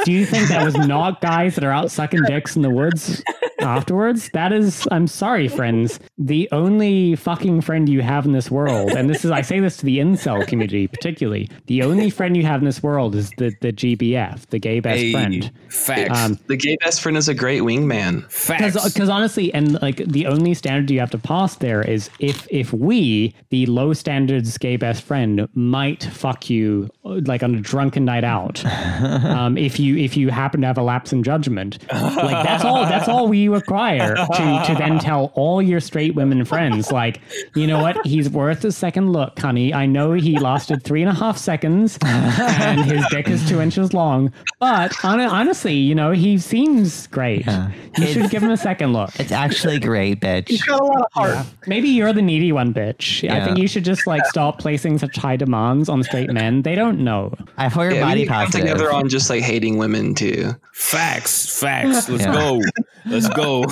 Do you think that was not guys that are out sucking dicks in the woods afterwards? That is, I'm sorry, friends, the only fucking friend you have in this world, and I say this to the incel community particularly, the only friend you have in this world is the GBF, the gay best friend. Facts. The gay best friend is a great wingman. Facts. Because honestly, and like the only standard you have to pass there is if we, the low standards gay best friend, might fuck you like on a drunken night out, if you happen to have a lapse in judgment, like that's all we require to then tell all your straight women friends, like, you know what, he's worth a second look, honey. I know he lasted 3.5 seconds and his dick is 2 inches long, but honestly, he seems great. You should give him a second look. It's actually great, bitch. He's got a lot of heart. Yeah. Maybe you're the needy one, bitch. I think you should just like stop placing such high demands on straight men. They don't know. I thought your body positive. Come together on just like hating women too. Facts. Let's go.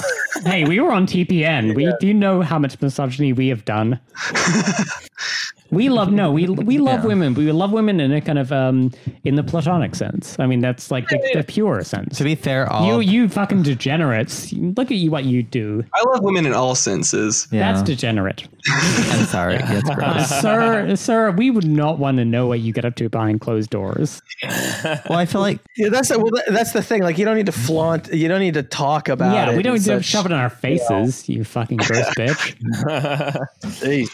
Hey, we were on TPN. Do you know how much misogyny we have done? We love women, but we love women in a kind of in the platonic sense. I mean, that's like the pure sense. To be fair, you fucking degenerates. Look at you, what you do. I love women in all senses. Yeah. That's degenerate. I'm sorry. That's gross. Sir, we would not want to know what you get up to behind closed doors. Well, I feel like that's the thing. Like, you don't need to flaunt. You don't need to talk about it. We don't need to shove it in our faces. You fucking gross bitch. Hey.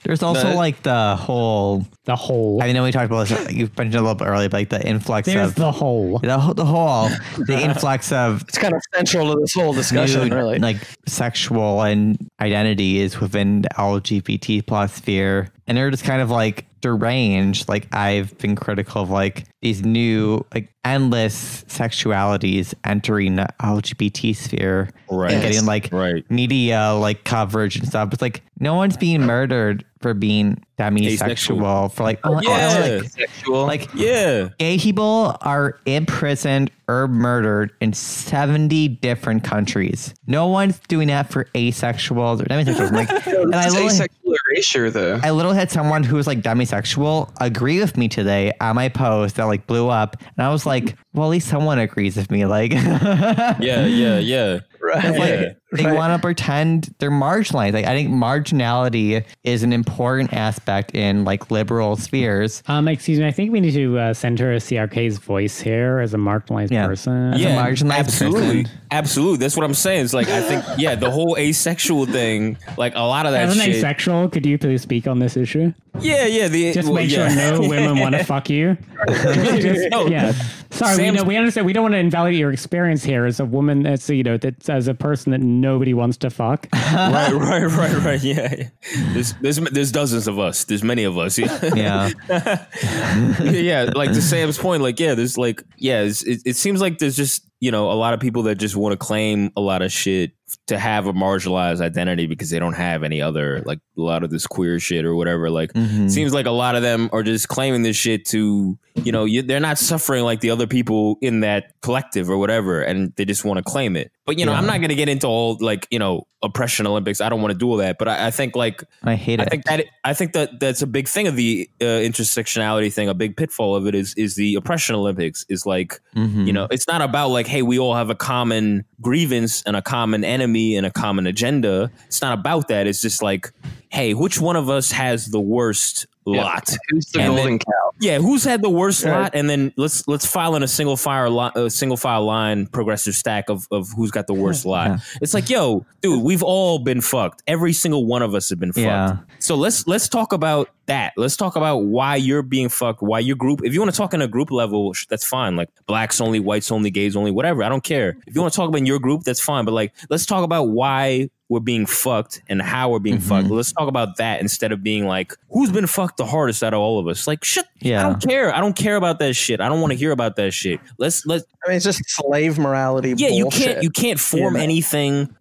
There's also like the whole. I know we talked about this. You mentioned a little bit earlier, but like the influx of the whole influx of. It's kind of central to this whole discussion, really. Like sexual and identity is within the LGBT plus sphere, and they're just kind of like deranged. Like I've been critical of like these new like endless sexualities entering the LGBT sphere, right? And getting like media like coverage and stuff. It's like no one's being murdered for being demisexual, for like gay people are imprisoned or murdered in 70 different countries. No one's doing that for asexuals or demisexuals. Like, and asexual erasure, though. I literally had someone who was like demisexual agree with me today on my post that like blew up, and I was like, well, at least someone agrees with me. Like, yeah. Right. They want to pretend they're marginalized. Like, I think marginality is an important aspect in like liberal spheres. Excuse me. I think we need to center CRK's voice here as a marginalized person. As a marginalized person. Absolutely. That's what I'm saying. It's like, I think, the whole asexual thing, like a lot of that as an shit. Asexual, could you please speak on this issue? Yeah. Just make sure no women want to fuck you. Sorry, we understand. We don't want to invalidate your experience here as a woman. That's that's as a person that nobody wants to fuck. Right. Yeah. There's dozens of us. There's many of us. Yeah. Like to Sam's point, like there's like it seems like there's just a lot of people that just want to claim a lot of shit to have a marginalized identity because they don't have any other, like a lot of this queer shit or whatever. Like seems like a lot of them are just claiming this shit to they're not suffering like the other people in that collective or whatever, and they just want to claim it. But I'm not going to get into all like oppression Olympics. I don't want to do all that. But I think like I hate it. I think that's a big thing of the intersectionality thing. A big pitfall of it is the oppression Olympics is like it's not about like, hey, we all have a common grievance and a common enemy and a common agenda. It's not about that. It's just like, hey, which one of us has the worst lot? Who's the golden cow? Yeah, who's had the worst lot? And then let's file in a single file line progressive stack of who's got the worst lot. Yeah. It's like, yo, dude, we've all been fucked. Every single one of us have been fucked. So let's talk about that. Let's talk about why you're being fucked, why your group. If you want to talk on a group level, that's fine. Like blacks only, whites only, gays only, whatever. I don't care. If you want to talk about in your group, that's fine. But like, let's talk about why we're being fucked and how we're being fucked. Let's talk about that instead of being like, who's been fucked the hardest out of all of us? Like, shit. I don't care. I don't care about that shit. I don't want to hear about that shit. Let's. I mean, it's just slave morality. Yeah, bullshit. you can't form anything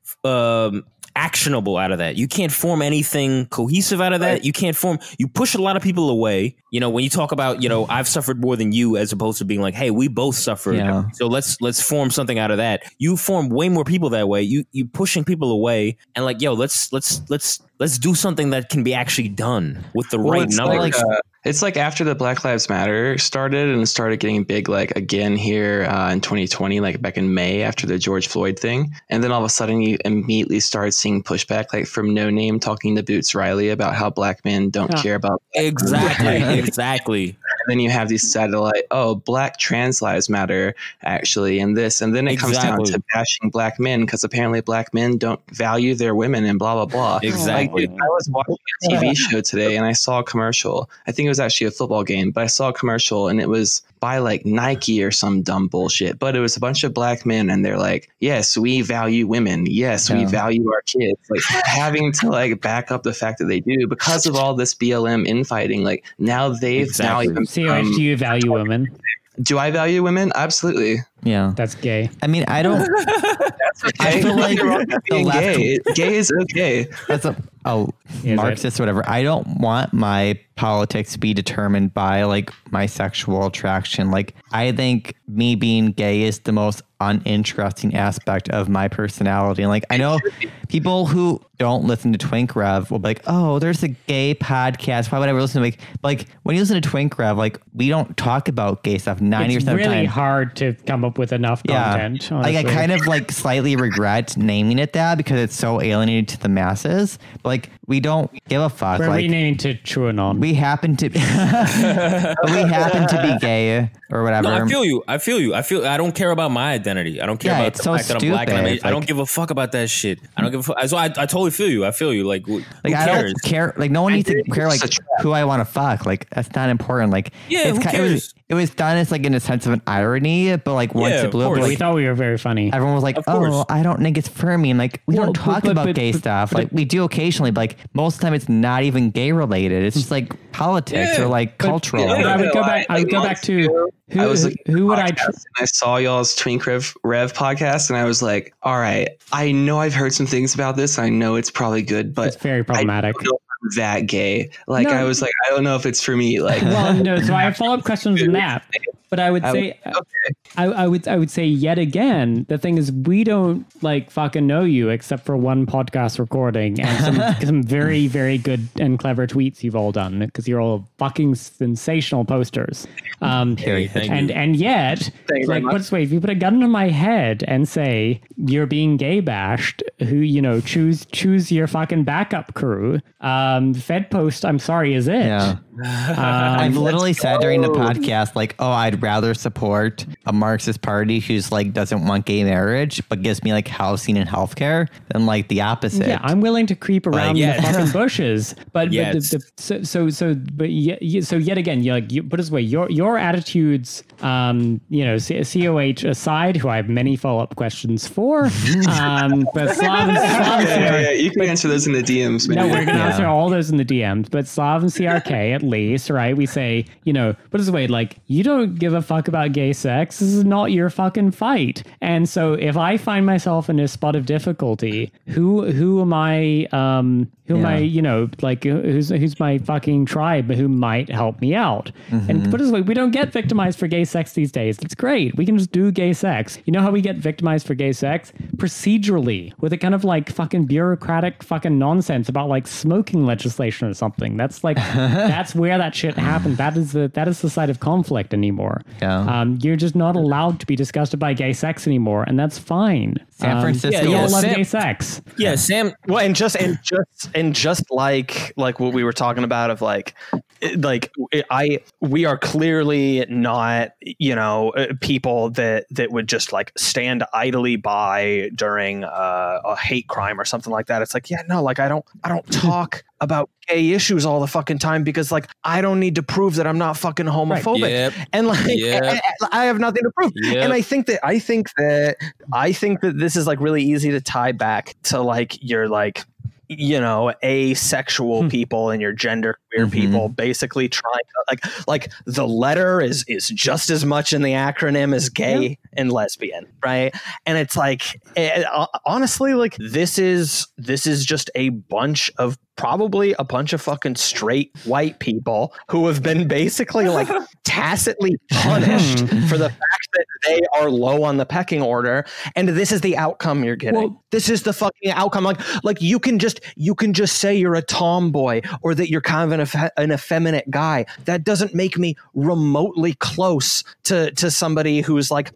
actionable out of that. You can't form anything cohesive out of that. You push a lot of people away. When you talk about, I've suffered more than you, as opposed to being like, hey, we both suffered. Yeah. So let's form something out of that. You form way more people that way. You pushing people away and like, yo, let's do something that can be actually done with the right numbers. It's like after the Black Lives Matter started and started getting big, like again here in 2020, like back in May after the George Floyd thing. And then all of a sudden you immediately started seeing pushback, like from No Name talking to Boots Riley about how black men don't care about. Exactly. And then you have these satellite, black trans lives matter actually, and this. And then it comes down to bashing black men because apparently black men don't value their women and blah, blah, blah. Exactly. Like, I was watching a TV show today and I saw a commercial. I think it was actually a football game, but I saw a commercial and it was by like Nike or some dumb bullshit, but it was a bunch of black men and they're like, yes, we value women. Yes, we value our kids. Like having to like back up the fact that they do because of all this BLM infighting. Like now they've now even do you value women? Do I value women? Absolutely. Yeah, that's gay. I mean, I don't. That's okay. I feel like the left gay is okay. That's a Marxist or whatever. I don't want my politics to be determined by like my sexual attraction. Like I think me being gay is the most uninteresting aspect of my personality. And like I know people who don't listen to TwinkRev will be like, oh, there's a gay podcast. Why would I ever listen to like when you listen to TwinkRev, like we don't talk about gay stuff 90% of the time. It's really hard to come up with enough content. Like I kind of like slightly regret naming it that because it's so alienated to the masses. But like we don't give a fuck. We're like, renaming to TrueAnon. We happen to be gay or whatever. No, I feel you. I don't care about my identity. I don't care about the fact that I'm black. And I don't give a fuck about that shit. I don't give a fuck. So I totally feel you. I feel you. Like, who cares? I don't care. Like, no one needs to care like who I want to fuck. Like, that's not important. Like, who cares? It was done as like in a sense of an irony, but like once it blew up, we thought we were very funny. Everyone was like, "Oh, I don't think it's for me." And like, we don't talk about gay stuff. Like, we do occasionally, but like most of the time, it's not even gay related. It's just like politics or like cultural. I would go back to who would I? I saw y'all's TwinkRev podcast, and I was like, "All right, I know I've heard some things about this. I know it's probably good, but it's very problematic." I don't know if I'm that gay. Like, I was like, I don't know if it's for me. Like, well, no. So I have follow-up questions on that. But I would say, I would say yet again, the thing is, we don't like fucking know you except for one podcast recording and some very, very good and clever tweets you've all done because you're all fucking sensational posters. And yet, like, put this way, if you put a gun to my head and say you're being gay bashed, choose your fucking backup crew. Fed post, I'm sorry, is it? Yeah. I've literally said during the podcast, like, oh, I'd rather support a Marxist party who's like doesn't want gay marriage but gives me like housing and healthcare than like the opposite. Yeah, I'm willing to creep around the fucking bushes, but so yet again, you put it this way, your attitudes, COH aside, who I have many follow-up questions for, but Slav you can answer those in the DMs. Man. No, we're gonna answer all those in the DMs, but Slav and CRK at least, right? We say, put it this way, like, you don't give a fuck about gay sex. This is not your fucking fight. And so if I find myself in a spot of difficulty, who am I? Who am I? Like, who's my fucking tribe who might help me out? Mm-hmm. And put it this way, we don't get victimized for gay sex these days. It's great. We can just do gay sex. You know how we get victimized for gay sex? Procedurally, with a kind of like fucking bureaucratic fucking nonsense about like smoking legislation or something. That's like that's where that shit happens. That is the site of conflict anymore. Yeah. You're just not allowed to be disgusted by gay sex anymore, and that's fine. San Francisco, you all love gay sex. Yeah, Sam. Well, and just like what we were talking about of we are clearly not people that would just like stand idly by during a hate crime or something like that. It's like, I don't talk about gay issues all the fucking time because like I don't need to prove that I'm not fucking homophobic. Right. Yep. And like I have nothing to prove. Yep. And I think that this is like really easy to tie back to like your like asexual people and your gender queer people basically trying to like the letter is just as much in the acronym as gay and lesbian, right? And it's like honestly, like this is just probably a bunch of fucking straight white people who have been basically like tacitly punished for the fact that they are low on the pecking order, and this is the outcome you're getting. Well, this is the fucking outcome. Like you can just say you're a tomboy or that you're kind of an effeminate guy. That doesn't make me remotely close to somebody who's like,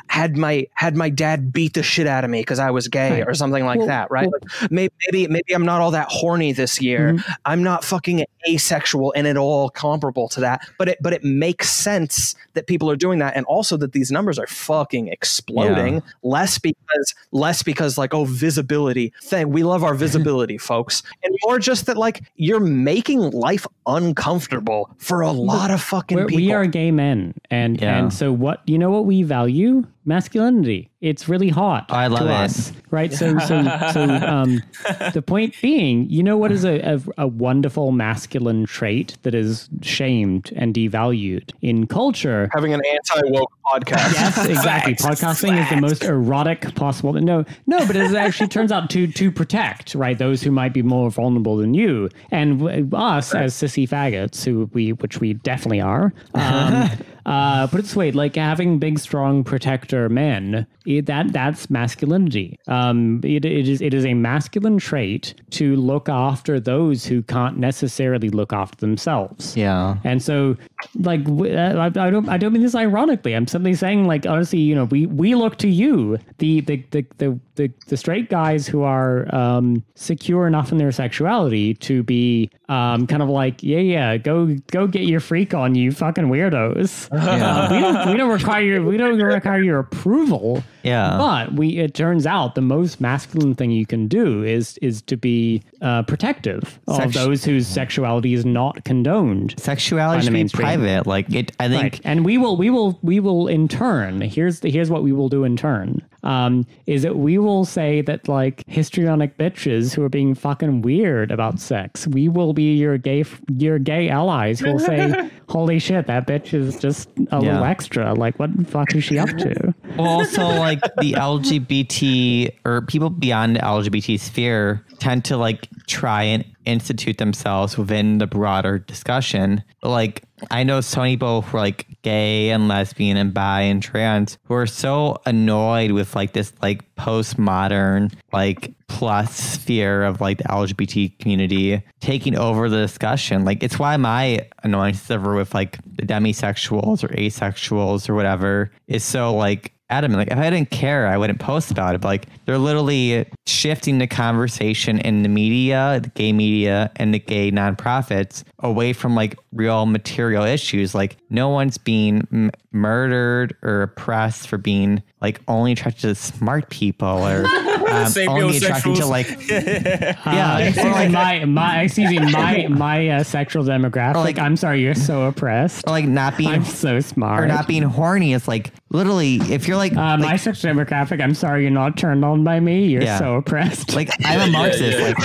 had my dad beat the shit out of me because I was gay or something like that, right? Like maybe I'm not all that horny this year. I'm not fucking asexual and at all comparable to that, but it makes sense that people are doing that, and also that these numbers are fucking exploding. Less because like, oh, visibility thing. We love our visibility, folks, and more just that like you're making life uncomfortable for a lot of fucking people. We are gay men, and so what we value? Masculinity. It's really hot. I love us, right? So the point being, what is a wonderful masculine trait that is shamed and devalued in culture? Having an anti-woke podcast. Yes, exactly. Podcasting is the most erotic possible. No, but it actually turns out to protect, right, those who might be more vulnerable than you, and us as cishy faggots, which we definitely are. put it this way, like having big, strong protector men, that's masculinity. It is a masculine trait to look after those who can't necessarily look after themselves. Yeah. And so, like, I don't mean this ironically. I'm simply saying, like, honestly, you know, we look to you, the straight guys who are secure enough in their sexuality to be kind of like, go get your freak on, you fucking weirdos. We don't require your approval. Yeah. But it turns out the most masculine thing you can do is to be protective of those whose sexuality is not condoned. Sexuality should be private. Like it, I think. Right. And we will in turn. Here's what we will do in turn. Is that we will say that, like, histrionic bitches who are being fucking weird about sex, we will be your gay allies who will say, holy shit, that bitch is just a little extra. Like, what the fuck is she up to? Well, also, like, the LGBT or people beyond the LGBT sphere tend to, like, try and institute themselves within the broader discussion. Like, I know so many people who are, like, gay and lesbian and bi and trans who are so annoyed with, like, this, like, postmodern, like, plus sphere of, like, the LGBT community taking over the discussion. Like, it's why my annoyance over with, like, the demisexuals or asexuals or whatever is so, like, adamant. Like, if I didn't care, I wouldn't post about it. But, like, they're literally shifting the conversation in the media, the gay media, and the gay nonprofits away from, like, real material issues. Like, no one's being murdered or oppressed for being, like, only attracted to smart people or only attracted to, like, my sexual demographic. Or, like, I'm sorry, you're so oppressed. Or, like, not being, I'm so smart. Or not being horny. It's like, literally, if you're like, my sexual demographic, I'm sorry, you're not turned on by me. You're so oppressed. Like, I'm a Marxist.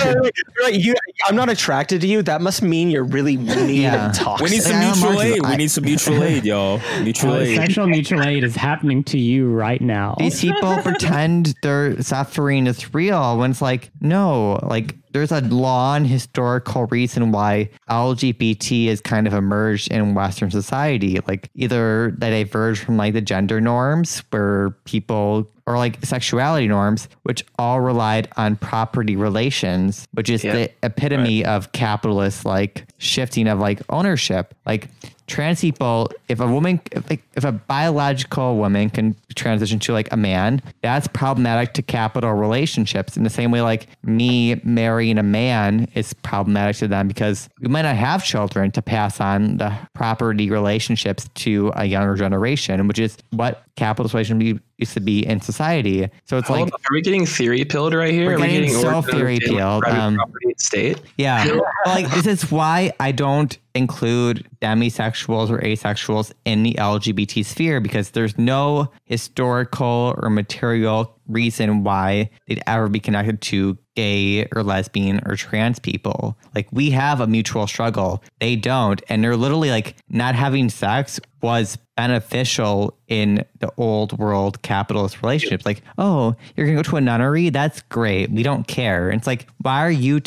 I'm not attracted to you. That must mean you're really mean and toxic. We need some mutual aid. We need some mutual aid, y'all. Mutual aid. Sexual mutual aid is happening to you right now. These people pretend their suffering is real when it's like, no, like, there's a long historical reason why LGBT is kind of emerged in Western society. Like, either they diverge from, like, the gender norms where people, or, like, sexuality norms, which all relied on property relations, which is the epitome of capitalist, like, shifting of, like, ownership. Like, trans people, if a biological woman can transition to, like, a man, that's problematic to capital relationships in the same way, like, me marrying a man is problematic to them because we might not have children to pass on the property relationships to a younger generation, which is what capitalist relations used to be in society. So it's like, are we getting theory pilled right here? We're getting so theory pilled. Property state. Yeah. Like, this is why I don't include demisexuals or asexuals in the LGBT sphere, because there's no historical or material reason why they'd ever be connected to gay or lesbian or trans people. Like, we have a mutual struggle. They don't. And they're literally like, not having sex was beneficial in the old world capitalist relationships. Like, oh, you're gonna go to a nunnery? That's great. We don't care. And it's like, why are you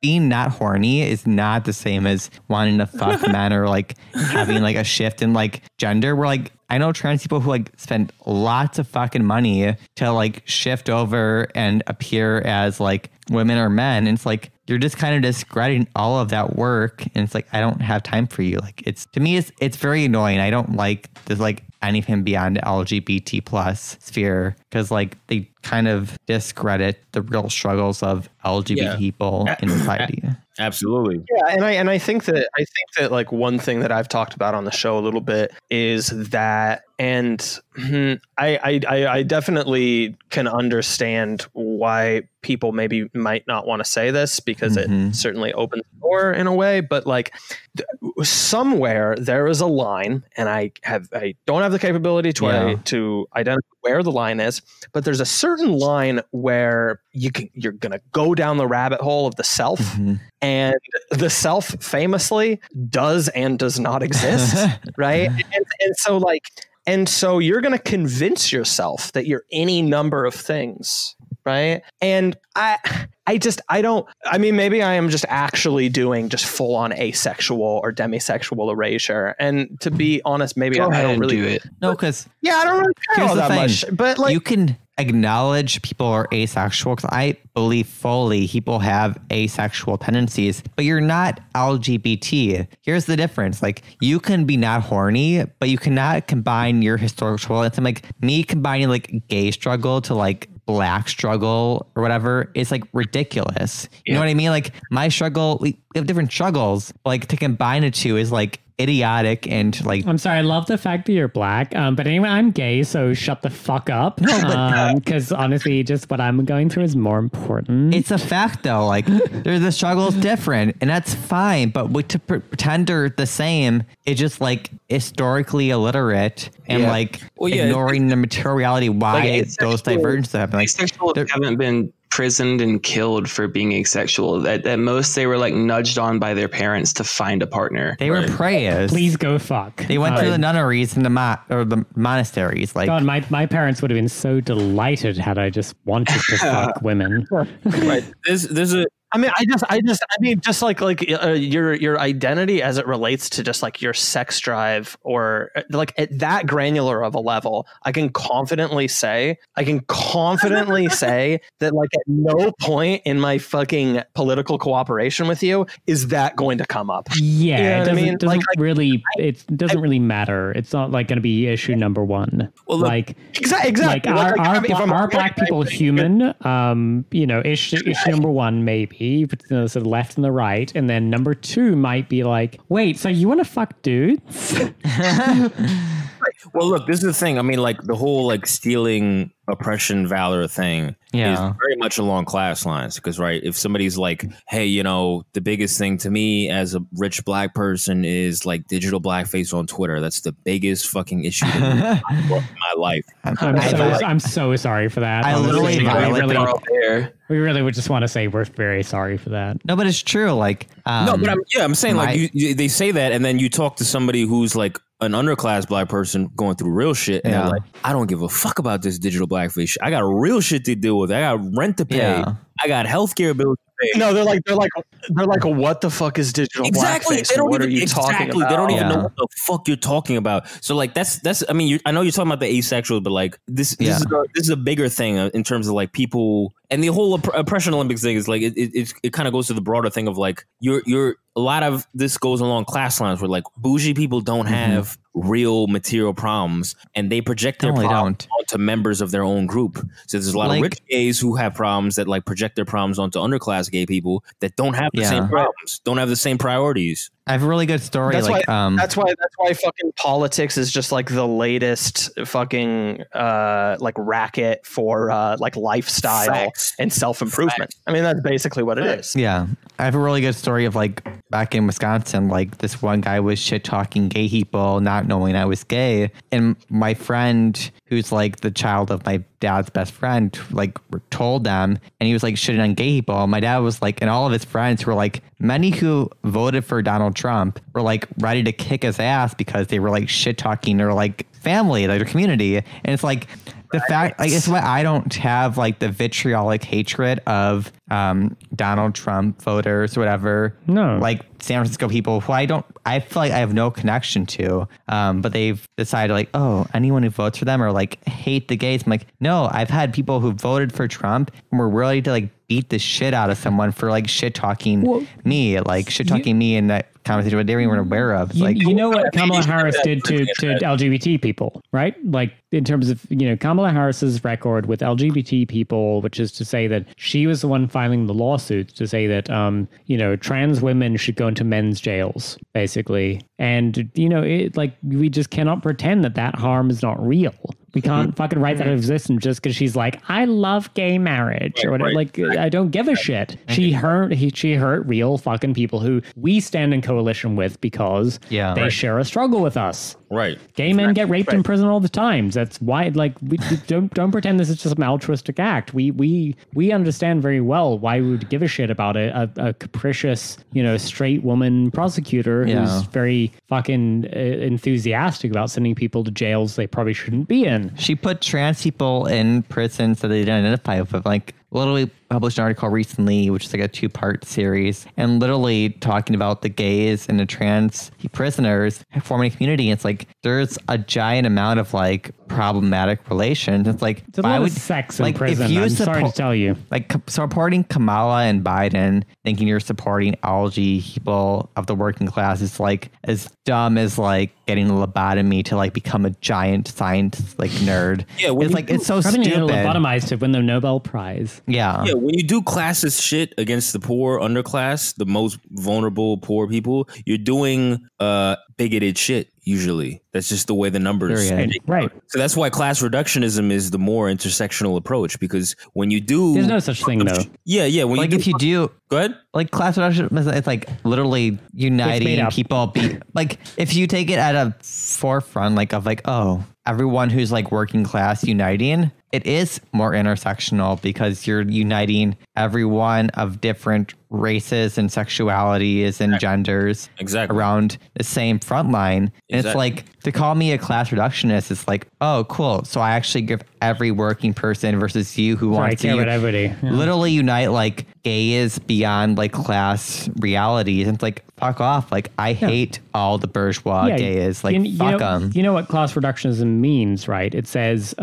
being not horny is not the same as wanting to fuck men or, like, having, like, a shift in, like, gender. We're like, I know trans people who, like, spend lots of fucking money to, like, shift over and appear as, like, women or men. And it's like, you're just kind of discrediting all of that work. And it's like, I don't have time for you. Like, to me, it's very annoying. I don't like this, like, anything beyond the LGBT plus sphere, because, like, they kind of discredit the real struggles of LGBT people in society. Absolutely. Yeah, and I think that like, one thing that I've talked about on the show a little bit is that, and I definitely can understand why people maybe might not want to say this, because it certainly opens the door in a way, but, like, somewhere there is a line, and I don't have the capability to identify where the line is, but there's a certain line where you're gonna go down the rabbit hole of the self, and the self famously does and does not exist, right? And so you're gonna convince yourself that you're any number of things, right? And maybe I am just actually doing just full on asexual or demisexual erasure. And to be honest, maybe I don't really do it. No, because I don't really care that much. But like, you can acknowledge people are asexual, because I believe fully people have asexual tendencies, but you're not LGBT. Here's the difference. Like, you can be not horny, but you cannot combine your historical, it's like me combining like gay struggle to like black struggle or whatever. It's like ridiculous. You know what I mean? Like, my struggle, we have different struggles, but like to combine the two is like idiotic. And like, I'm sorry, I love the fact that you're black, but anyway, I'm gay, so shut the fuck up. Because honestly, just what I'm going through is more important. It's a fact though. Like, the struggle is different, and that's fine. But to pretend they're the same, it's just like historically illiterate and like ignoring the materiality why those divergences happen. Like, asexuals haven't been imprisoned and killed for being asexual. At most, they were like nudged on by their parents to find a partner. They were preyers. Please go fuck. They went through the nunneries and the monasteries. Like, God, my parents would have been so delighted had I just wanted to fuck women. Right. There's a. I mean, just like your identity as it relates to just like your sex drive, or like at that granular of a level, I can confidently say that like at no point in my fucking political cooperation with you is that going to come up. Yeah, it doesn't really matter. It's not like going to be issue number one. Well, look, like exactly. Like, are black people human? Issue number one maybe. So the left and the right, and then number two might be like, wait, so you want to fuck dudes? Well, look, this is the thing. I mean, like the whole like stealing oppression valor thing is very much along class lines, because if somebody's like, hey, the biggest thing to me as a rich black person is like digital blackface on Twitter, that's the biggest fucking issue in my life. I'm so sorry for that. I literally we really would just want to say we're very sorry for that. No, but it's true. Like, no, but I'm saying like they say that, and then you talk to somebody who's like an underclass black person going through real shit, and they're like, I don't give a fuck about this digital blackface shit. I got real shit to deal with. I got rent to pay. I got healthcare bills to pay. No, they're like, what the fuck is digital blackface? What are you talking about? They don't even know what the fuck you're talking about. So like that's. I mean, I know you're talking about the asexual, but like this is a bigger thing in terms of like people. And the whole oppression Olympics thing is like it kind of goes to the broader thing of like you're a lot of this goes along class lines where like bougie people don't have real material problems, and they project their problems onto members of their own group. So there's a lot of rich gays who have problems that like project their problems onto underclass gay people that don't have the same problems, don't have the same priorities. I have a really good story. That's why fucking politics is just like the latest fucking like racket for like lifestyle and self-improvement. I mean, that's basically what it is. Yeah. I have a really good story of like back in Wisconsin, like this one guy was shit talking gay people, not knowing I was gay. And my friend, who's like the child of my dad's best friend, like told them, and he was like shitting on gay people. My dad was like, and all of his friends were like, many who voted for Donald Trump were like ready to kick his ass because they were like shit talking their like family, like their community. And it's like the fact, like, it's why I don't have like the vitriolic hatred of Donald Trump voters or whatever. No, like San Francisco people who I feel like I have no connection to, but they've decided like, oh, anyone who votes for them or like hate the gays. I'm like, no, I've had people who voted for Trump and were ready to like beat the shit out of someone for like shit talking me in that conversation what they weren't aware of. Like, you know what Kamala Harris did to LGBT people, right? Like in terms of, Kamala Harris's record with LGBT people, which is to say that she was the one filing the lawsuits to say that, trans women should go into men's jails, basically. And, we just cannot pretend that harm is not real. We can't fucking write that out of existence just because she's like, I love gay marriage or whatever. Like, I don't give a shit. She hurt real fucking people who we stand in coalition with because they share a struggle with us. Right. Gay men get raped in prison all the time. That's why, like, we don't pretend this is just an altruistic act. We understand very well why we would give a shit about a capricious, straight woman prosecutor who's very fucking enthusiastic about sending people to jails they probably shouldn't be in. She put trans people in prison so they didn't identify with. Like, literally published an article recently, which is like a 2-part series, and literally talking about the gays and the trans prisoners forming a community. It's like there's a giant amount of like problematic relations. It's like it's a lot of sex in prison. I'm sorry to tell you. Like supporting Kamala and Biden, thinking you're supporting LG people of the working class is like as dumb as like getting a lobotomy to like become a giant science like nerd. Yeah, it's like it's so stupid. Lobotomized to win the Nobel Prize. Yeah. When you do classist shit against the poor underclass, the most vulnerable poor people, you're doing bigoted shit. Usually, that's just the way the numbers. Right. So that's why class reductionism is the more intersectional approach, because when you do, there's no such thing though. Yeah. When like if you do, go ahead. Like class reductionism, it's like literally uniting people. Like if you take it at a forefront, like of like, oh, everyone who's like working class uniting, it is more intersectional because you're uniting everyone of different races and sexualities and genders around the same front line. And it's like, to call me a class reductionist, it's like, oh, cool. So I actually give every working person versus you who wants to literally unite like gays beyond like class realities. And it's like, fuck off. Like, I hate all the bourgeois gays. Like, fuck them. You know what class reductionism means, right? It says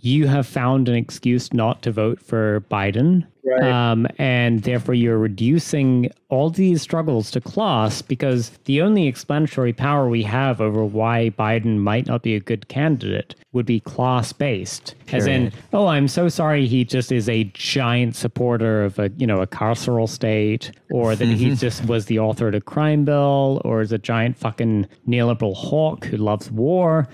you have found an excuse not to vote for Biden. Right. And therefore you're reducing all these struggles to class, because the only explanatory power we have over why Biden might not be a good candidate would be class-based. As in, oh, I'm so sorry he just is a giant supporter of a carceral state, or that he just was the author of the crime bill, or is a giant fucking neoliberal hawk who loves war.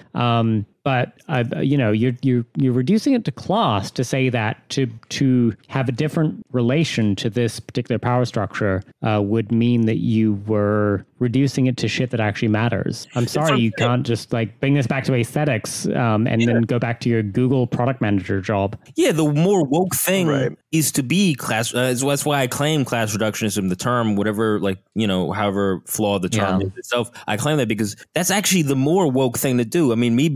But you're reducing it to class to say that to have a different relation to this particular power structure would mean that you were reducing it to shit that actually matters. I'm sorry, you can't just like bring this back to aesthetics and then go back to your Google product manager job. Yeah, the more woke thing is to be class. That's why I claim class reductionism, the term, whatever, like, however flawed the term is itself. I claim that because that's actually the more woke thing to do. I mean, me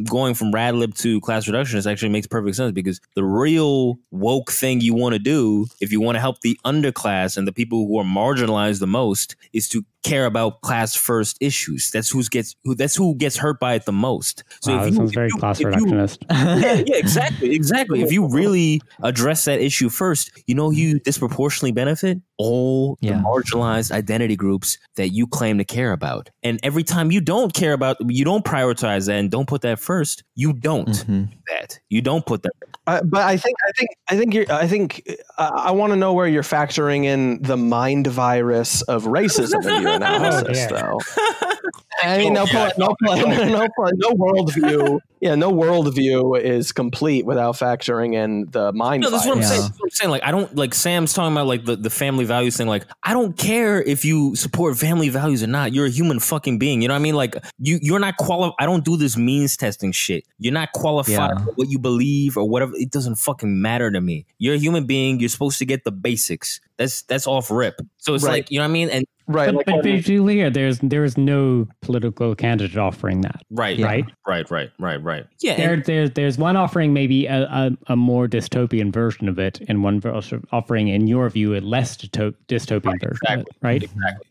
going from radlib to class reductionist actually makes perfect sense, because the real woke thing you want to do, if you want to help the underclass and the people who are marginalized the most, is to care about class first issues. That's who gets hurt by it the most. So wow, that sounds very class reductionist. Exactly. If you really address that issue first, you disproportionately benefit all the marginalized identity groups that you claim to care about. And every time you don't prioritize that and don't put that first, you don't do that. You don't put that. But I think I want to know where you're factoring in the mind virus of racism in your analysis, though. I mean, no worldview. Yeah, no worldview is complete without factoring in the mind. No, that's what I'm saying. That's what I'm saying. Like, I don't like Sam's talking about like the family values thing. Like, I don't care if you support family values or not. You're a human fucking being. You know what I mean? Like, you're not qualified. I don't do this means testing shit. You're not qualified for what you believe or whatever. It doesn't fucking matter to me. You're a human being. You're supposed to get the basics. That's off rip. So it's like, you know what I mean? And but basically, there is no political candidate offering that. Right. Yeah. There's one offering maybe a more dystopian version of it, and one offering, in your view, a less dystopian version of it, right?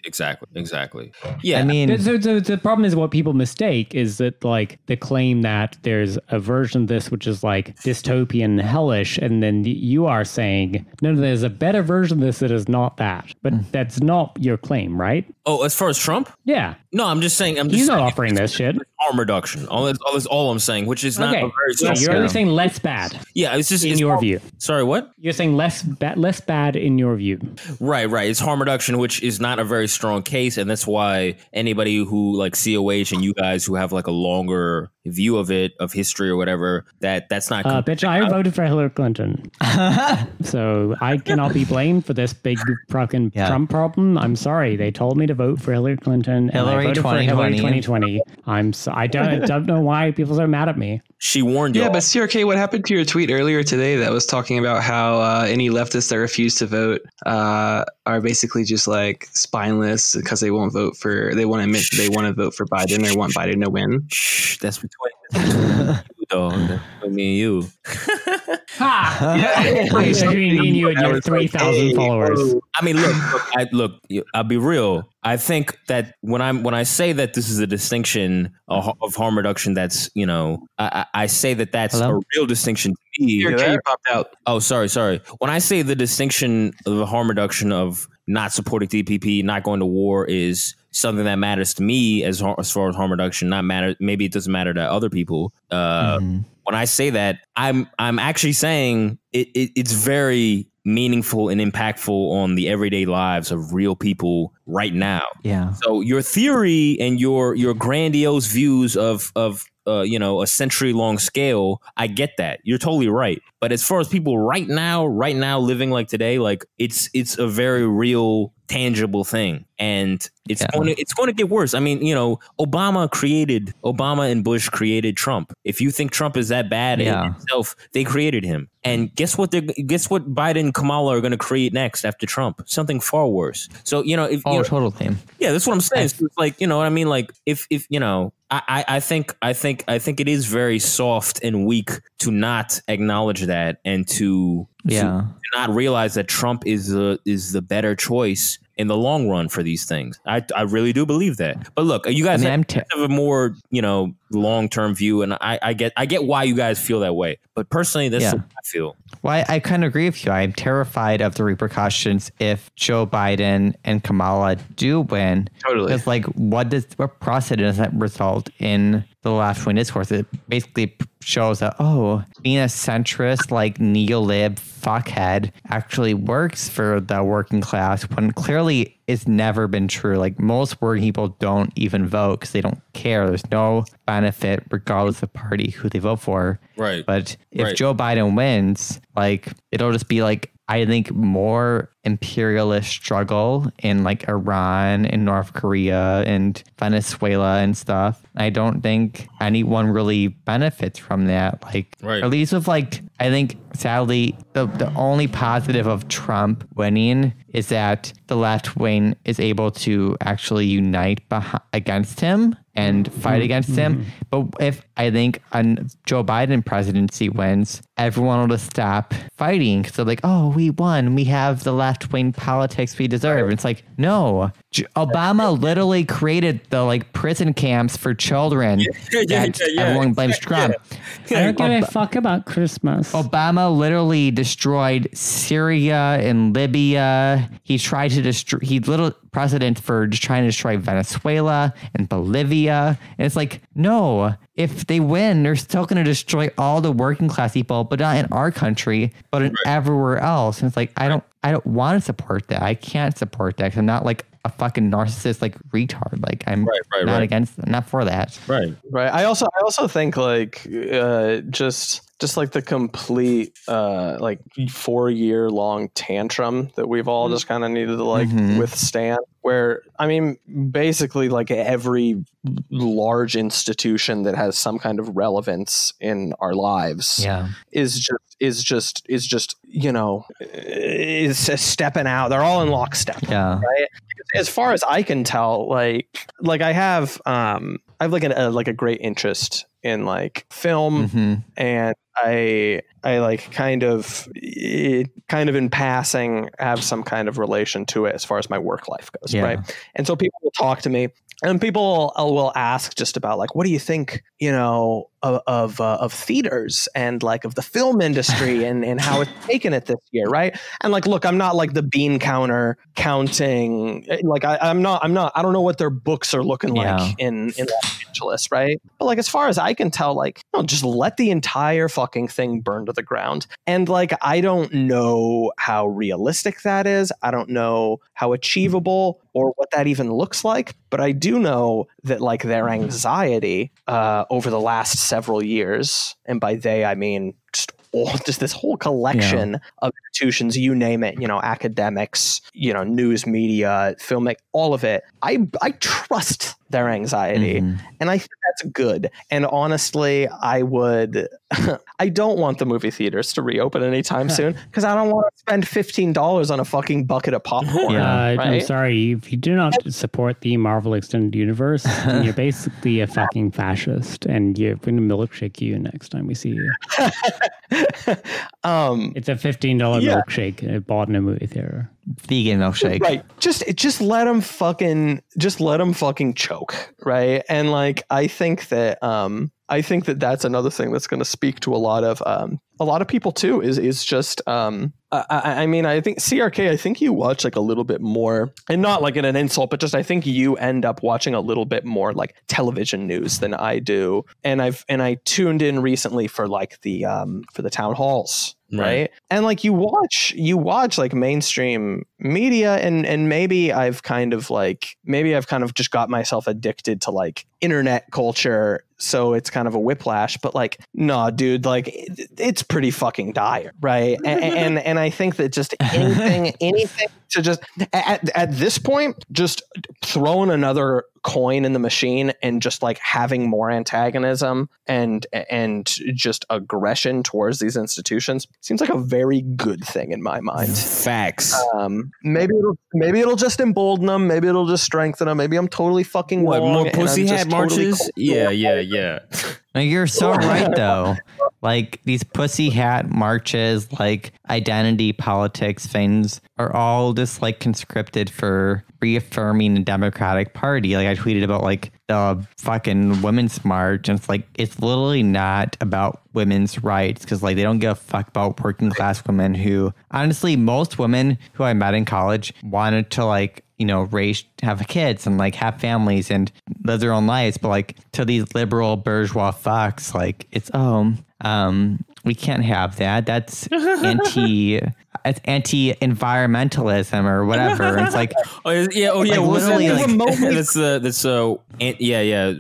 Exactly. Yeah. I mean, so the problem is what people mistake is that like the claim that there's a version of this which is like dystopian hellish, and then you are saying no, there's a better version of this that is not that. But that's not your claim. Right? Oh, as far as Trump? Yeah. No, I'm just saying. He's not offering this shit. Harm reduction. That's all I'm saying, which is not a very. So you're only saying less bad. Yeah, it's just in your view. Sorry, what? You're saying less bad in your view. Right. It's harm reduction, which is not a very strong case, and that's why anybody who like COH and you guys who have like a longer view of it, of history or whatever, that's not. Bitch, I voted for Hillary Clinton, so I cannot be blamed for this big fucking Trump problem. I'm sorry. They told me to vote for Hillary Clinton, and I voted for Hillary 2020. I don't know why people are mad at me. She warned you. Yeah, but CRK, what happened to your tweet earlier today that was talking about how any leftists that refuse to vote are basically just like spineless because they won't vote for. They won't admit they want to vote for Biden or want Biden to win. Shh, that's between you, dog. That's between me and you. Between you and your 3,000 followers. I mean, look. I'll be real. I think that when I say that this is a distinction of harm reduction, that's I say that's a real distinction to me. You popped out. Oh, sorry. When I say the distinction of the harm reduction of not supporting DPP, not going to war is something that matters to me as far as harm reduction, not matter. Maybe it doesn't matter to other people. When I say that, I'm actually saying it's very meaningful and impactful on the everyday lives of real people right now. Yeah. So your theory and your grandiose views of a century-long scale, I get that. You're totally right. But as far as people right now living like today, like it's a very real, tangible thing. And it's going to get worse. I mean, Obama and Bush created Trump. If you think Trump is that bad in itself, they created him. And guess what Biden and Kamala are going to create next after Trump? Something far worse. So, totally. Yeah, that's what I'm saying. So it's like, you know what I mean? Like if I think it is very soft and weak to not acknowledge that and to not realize that Trump is the better choice in the long run for these things. I really do believe that. But look, you guys have a more long-term view, and I get why you guys feel that way. But personally, that's what I feel. Well, I kind of agree with you. I'm terrified of the repercussions if Joe Biden and Kamala do win. Totally. Because what precedent does that result in the left-wing discourse? It basically shows that, being a centrist, neo-lib fuckhead actually works for the working class when clearly it's never been true. Most working people don't even vote because they don't care. There's no benefit regardless of party who they vote for. Right. But if Joe Biden wins, it'll just be I think more imperialist struggle in Iran and North Korea and Venezuela and stuff. I don't think anyone really benefits from that. At least with I think sadly the only positive of Trump winning is that the left wing is able to actually unite against him and fight against him. But if I think a Joe Biden presidency wins, everyone will just stop fighting because they're like, we won. We have the left-wing politics we deserve. And it's no. Obama literally created the prison camps for children that everyone blames Trump. I don't give a fuck about Christmas. Obama literally destroyed Syria and Libya. He tried to destroy. He's little precedent for just trying to destroy Venezuela and Bolivia. And it's no. If they win, they're still going to destroy all the working class people, but not in our country, but in everywhere else. And it's I don't want to support that. I can't support that because I'm not a fucking narcissist retard. I'm not against, not for that. Right. I also think just the complete 4-year long tantrum that we've all just kind of needed to withstand, where basically every large institution that has some kind of relevance in our lives is stepping out. They're all in lockstep. Right. As far as I can tell, I have a great interest in film, and I kind of in passing have some kind of relation to it as far as my work life goes, right? And so people will talk to me, and people will ask just about what do you think, of theaters and of the film industry and how it's taken it this year, right? And look, I'm not the bean counter counting, I'm not I don't know what their books are looking like in Los Angeles, right? But as far as I can tell, just let the entire fucking thing burn to the ground. And I don't know how realistic that is. I don't know how achievable or what that even looks like, but I do know that their anxiety over the last several years, and by they I mean just this whole collection of institutions, you name it, academics, news media, filmmaking, all of it. I trust their anxiety, and I think that's good. And honestly, I don't want the movie theaters to reopen anytime soon because I don't want to spend $15 on a fucking bucket of popcorn. Right? I'm sorry, if you do not support the Marvel Extended Universe, then you're basically a fucking fascist, and you're going to milkshake you next time we see you. It's a $15 milkshake bought in a movie theater. Vegan milkshake. Right. Just let them fucking choke. Right. And like, I think that that's another thing that's going to speak to a lot of people too, is just, I mean, I think CRK, I think you watch like a little bit more, and not like in an insult, but just, I think you end up watching a little bit more like television news than I do. And I tuned in recently for like for the town halls. Right. And like you watch like mainstream media, and maybe I've kind of just got myself addicted to like internet culture. So it's kind of a whiplash, but like, no, dude, like it's pretty fucking dire. Right. And I think that just anything to just at this point, just throwing another coin in the machine and just like having more antagonism and just aggression towards these institutions seems like a very good thing in my mind. Facts. Maybe it'll just embolden them. Maybe it'll just strengthen them. Maybe I'm totally fucking wrong. More pussy hat marches? Totally yeah. No, you're so right though. Like these pussy hat marches, like identity politics things are all just like conscripted for reaffirming the Democratic Party. Like I tweeted about like the fucking women's march, and it's like, it's literally not about women's rights, because like they don't give a fuck about working class women who, honestly, most women who I met in college wanted to like, you know, have kids and like have families and live their own lives. But like to these liberal bourgeois fucks, like it's, we can't have that. That's anti-environmentalism or whatever. And it's like, literally,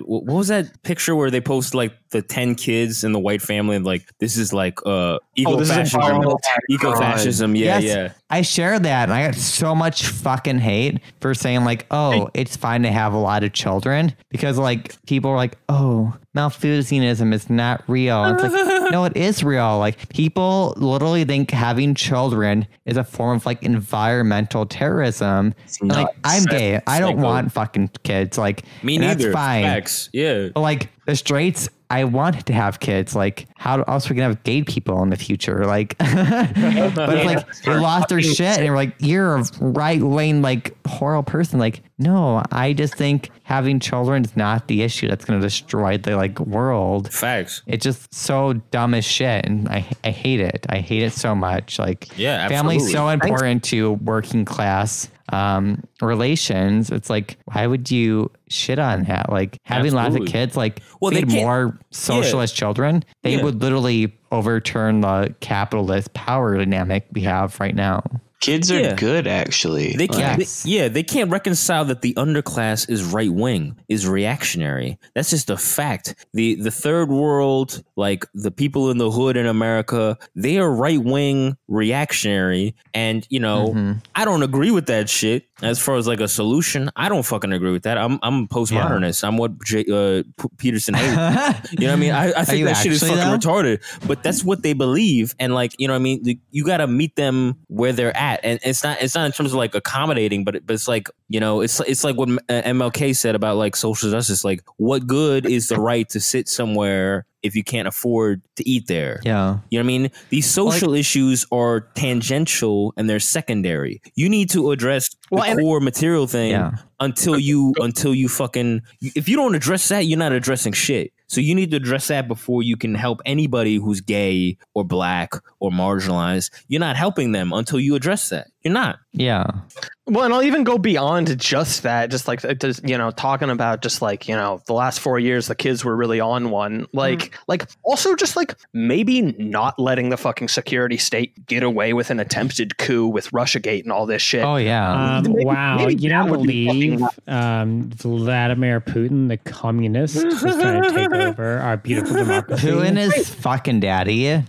what was that picture where they post like the 10 kids in the white family and like, this is like ecofascism. Yeah. I share that, and I got so much fucking hate for saying like, it's fine to have a lot of children, because like people are like, Malthusianism is not real. And it's like, no, it is real. Like people literally think having children is a form of like environmental terrorism. Like I'm gay. I don't want fucking kids. Like me neither. That's fine. Facts. Yeah. But like the straights, I want to have kids. Like how else are we gonna have gay people in the future? Like, but it's like they lost their shit and they're like, you're a right wing, like horrible person. Like, no, I just think having children is not the issue that's going to destroy the like world. Facts. It's just so dumb as shit, and I hate it. I hate it so much. Like, family's so important to working class relations. It's like, why would you shit on that? Like having lots of kids, like they had more socialist children, they would literally overturn the capitalist power dynamic we have right now. Kids are good, actually. They can't. They can't reconcile that the underclass is right wing, is reactionary. That's just a fact. The third world, like the people in the hood in America, they are right wing, reactionary, and you know, I don't agree with that shit. As far as like a solution, I don't fucking agree with that. I'm a postmodernist. I'm what Peterson hates. You know what I mean? I think that shit is fucking retarded. But that's what they believe, and like, you know what I mean? You got to meet them where they're at. And it's not in terms of like accommodating, but it's like, you know, it's like what MLK said about like social justice. Like, what good is the right to sit somewhere if you can't afford to eat there? Yeah. You know what I mean? These social issues are tangential and they're secondary. You need to address the core material thing until you fucking, if you don't address that, you're not addressing shit. So you need to address that before you can help anybody who's gay or black or marginalized. You're not helping them until you address that. You're not. Yeah. Well, and I'll even go beyond just that. Just like, you know, talking about just like, you know, the last 4 years, the kids were really on one. Like also just like maybe not letting the fucking security state get away with an attempted coup with Russiagate and all this shit. Oh, yeah. Wow. You don't believe Vladimir Putin, the communist, is trying to take over our beautiful democracy? Putin is fucking daddy.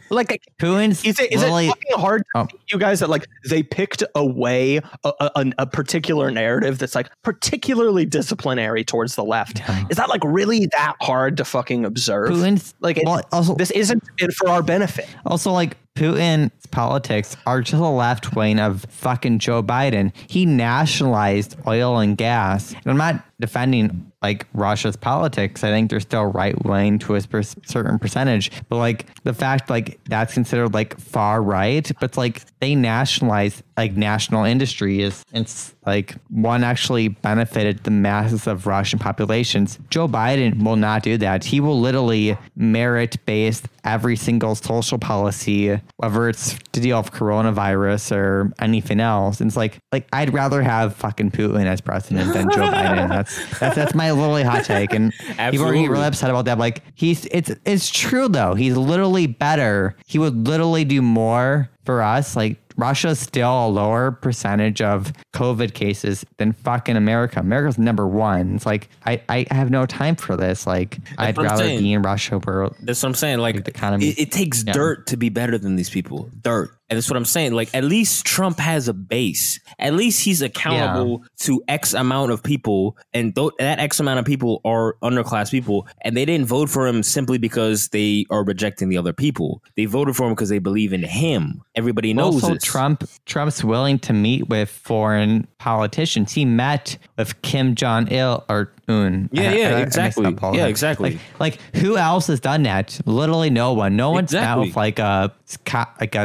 Like Putin's is it fucking hard to you guys that like they picked away a particular narrative that's like particularly disciplinary towards the left? Is that like really that hard to fucking observe? Putin's like also, this isn't for our benefit. Also, like Putin's politics are to the left wing of fucking Joe Biden. He nationalized oil and gas. And I'm not defending like Russia's politics. I think they're still right wing to a certain percentage, but like the fact like that's considered like far right, but like they nationalize like national industry is it's like one actually benefited the masses of Russian populations. Joe Biden will not do that. He will literally merit based every single social policy, whether it's to deal with coronavirus or anything else. And it's like I'd rather have fucking Putin as president than Joe Biden. That's my literally hot take, and people are getting really upset about that. Like it's true though. He's literally better. He would literally do more for us. Like Russia's still a lower percentage of COVID cases than fucking America. America's number one. It's like I have no time for this. Like I'd rather be in Russia where that's what I'm saying. Like the economy, it takes dirt to be better than these people. Dirt. And that's what I'm saying. Like, at least Trump has a base. At least he's accountable to X amount of people. And that X amount of people are underclass people. And they didn't vote for him simply because they are rejecting the other people. They voted for him because they believe in him. Everybody knows also, this. Trump's willing to meet with foreign politicians. He met with Kim Jong-il or Un. Exactly. Yeah, exactly. Like who else has done that? Literally no one. No one's met with like a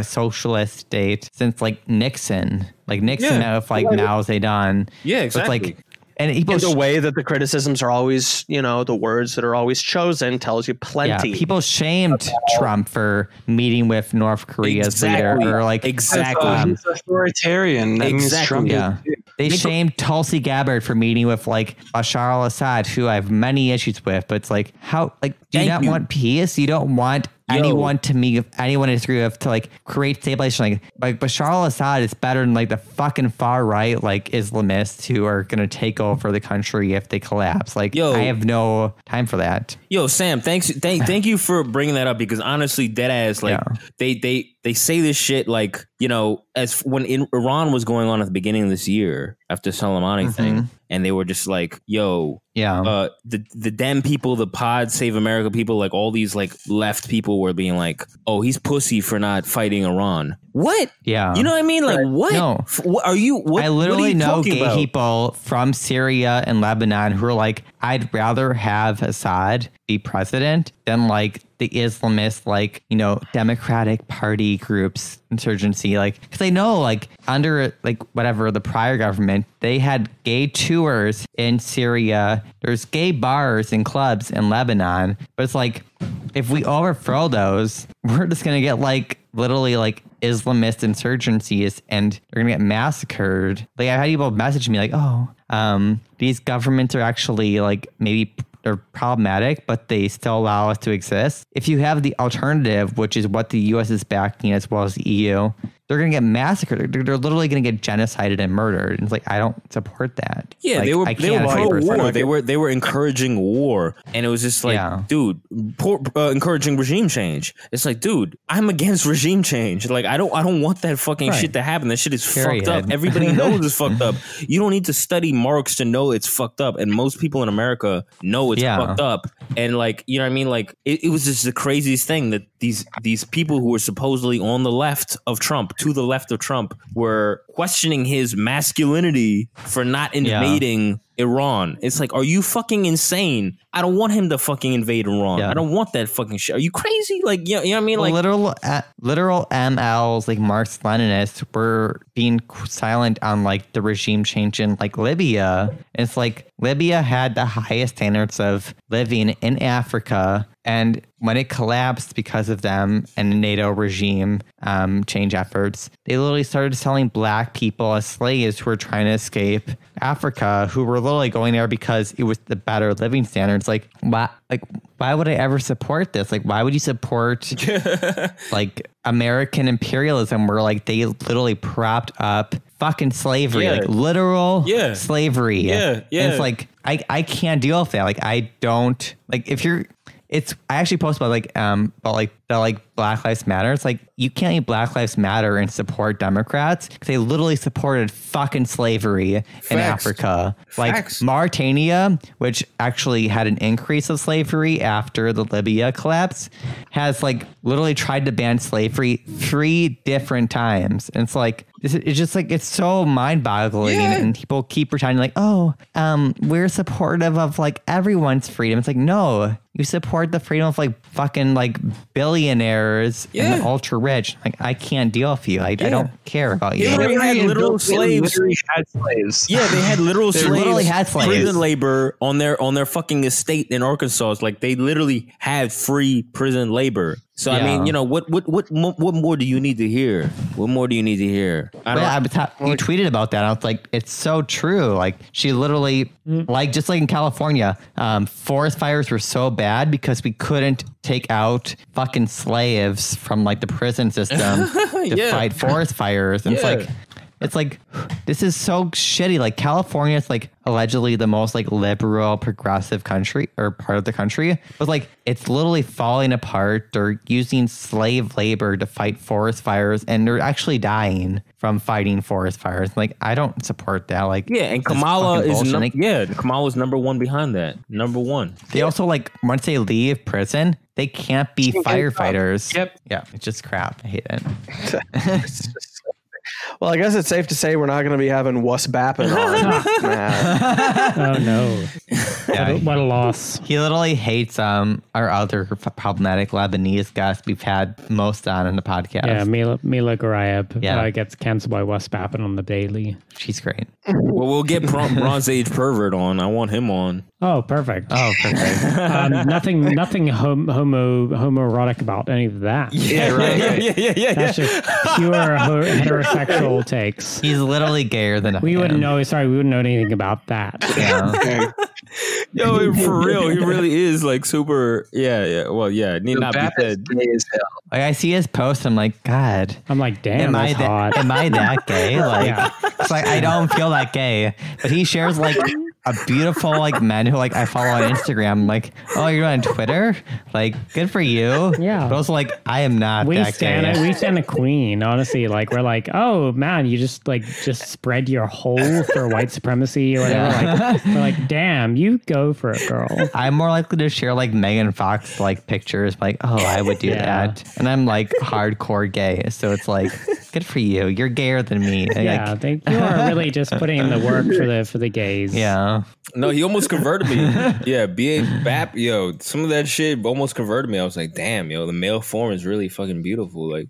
socialist state since like Nixon. Like Nixon met with like Mao Zedong. Yeah, exactly. It's like, and the way that the criticisms are always, the words that are always chosen tells you plenty. Yeah, people shamed Trump for meeting with North Korea's leader, or like he's authoritarian. That means Trump. Yeah, they shamed Tulsi Gabbard for meeting with like Bashar al-Assad, who I have many issues with. But it's like, how, like, do you not want peace? You don't want anyone to meet, anyone to disagree with, to like create stabilization. Like Bashar al-Assad is better than like the fucking far right like Islamists who are gonna take over the country if they collapse. Like, I have no time for that. Yo, Sam, thank you for bringing that up, because honestly, dead ass, like they say this shit like, as when Iran was going on at the beginning of this year after Soleimani thing, and they were just like, the Dem people, the Pod Save America people, like all these like left people were being like, oh, he's pussy for not fighting Iran. What? Yeah. You know what I mean? Like, what? No. What are you? What, I literally what are you know gay about? people from Syria and Lebanon who are like, I'd rather have Assad be president than like the Islamist, like, Democratic Party groups insurgency. Like, because they know like under like whatever the prior government, they had gay tours in Syria. There's gay bars and clubs in Lebanon. But it's like, if we overthrow those, we're just going to get like literally like Islamist insurgencies and they're going to get massacred. Like, I had people message me like, these governments are actually like maybe they're problematic, but they still allow us to exist. If you have the alternative, which is what the U.S. is backing as well as the EU, they're going to get massacred. They're literally going to get genocided and murdered. And it's like, I don't support that. Yeah, like, they were pro-war. They were encouraging war, and it was just like, dude, encouraging regime change. It's like, dude, I'm against regime change. Like, I don't want that fucking shit to happen. That shit is fucked up. Everybody knows it's fucked up. You don't need to study Marx to know it's fucked up, and most people in America know it's fucked up. And like, you know what I mean? Like, it was just the craziest thing that these people who were supposedly on the left of Trump, to the left of Trump, were questioning his masculinity for not invading Iran. It's like, are you fucking insane? I don't want him to fucking invade Iran. I don't want that fucking shit. Are you crazy? Like, you know what I mean? Like, literal MLs, like Marx Leninists, were being silent on like the regime change in like Libya. It's like Libya had the highest standards of living in Africa, and when it collapsed because of them and the NATO regime change efforts, they literally started selling black people as slaves who were trying to escape Africa, who were literally going there because it was the better living standards. Like, why would I ever support this? Like, why would you support like American imperialism, where like they literally propped up fucking slavery, like literal slavery? And it's like, I can't deal with that. Like, I don't like, if I actually posted about Black Lives Matter. It's like, you can't eat Black Lives Matter and support Democrats because they literally supported fucking slavery in Africa. Like Mauritania, which actually had an increase of slavery after the Libya collapse, has like literally tried to ban slavery 3 different times. And it's like, it's just like, it's so mind-boggling, and people keep pretending like, we're supportive of like everyone's freedom. It's like, no, you support the freedom of like fucking like billionaires and the ultra rich. Like, I can't deal with you. I don't care about you. They had literal slaves. Yeah, they had literal slaves. Literally had slaves. Prison labor on their fucking estate in Arkansas. Like, they literally had free prison labor. So I mean, you know, what more do you need to hear? What more do you need to hear? You tweeted about that. I was like, it's so true. Like, she literally, like, just like in California, forest fires were so bad because we couldn't take out fucking slaves from like the prison system to fight forest fires. And it's like, this is so shitty. Like, California is like allegedly the most like liberal, progressive country or part of the country, but like, it's literally falling apart. They're using slave labor to fight forest fires, and they're actually dying from fighting forest fires. Like, I don't support that. Like, and Kamala is Kamala's number one behind that. Number one. They also, like, once they leave prison, they can't be firefighters. Yeah, it's just crap. I hate it. Well, I guess it's safe to say we're not going to be having Wuss Bappin on. Oh no! What a loss. He literally hates our other problematic Lebanese guest we've had most on in the podcast. Yeah, Mila Garayeb gets canceled by Wuss Bappin on the daily. She's great. Well, we'll get Bronze Age Pervert on. I want him on. Oh, perfect. Nothing homoerotic about any of that. Yeah, right. Yeah. That's just pure heterosexual takes. He's literally gayer than we wouldn't know. Sorry, we wouldn't know anything about that. Yeah. Yo, for real, he really is like super. Yeah. Well, need not be said. Like, I see his post, I'm like, God. I'm like, damn, am I that gay? Like, it's like, I don't feel that gay, but he shares like a beautiful like men who like I follow on Instagram. I'm like, oh, you're on Twitter? Like, good for you. Yeah. But also, like, I am not that gay. We stand a queen, honestly. Like, we're like, oh man, you just spread your hole for white supremacy or whatever. Like, we're like, damn, you go for it, girl. I'm more likely to share like Megan Fox like pictures, like, oh, I would do that. And I'm like hardcore gay. So it's like, good for you. You're gayer than me. Yeah, like, think you are really just putting in the work for the gays. Yeah. No, he almost converted me. Yeah, B.A. Bap, some of that shit almost converted me. I was like, damn, the male form is really fucking beautiful. Like,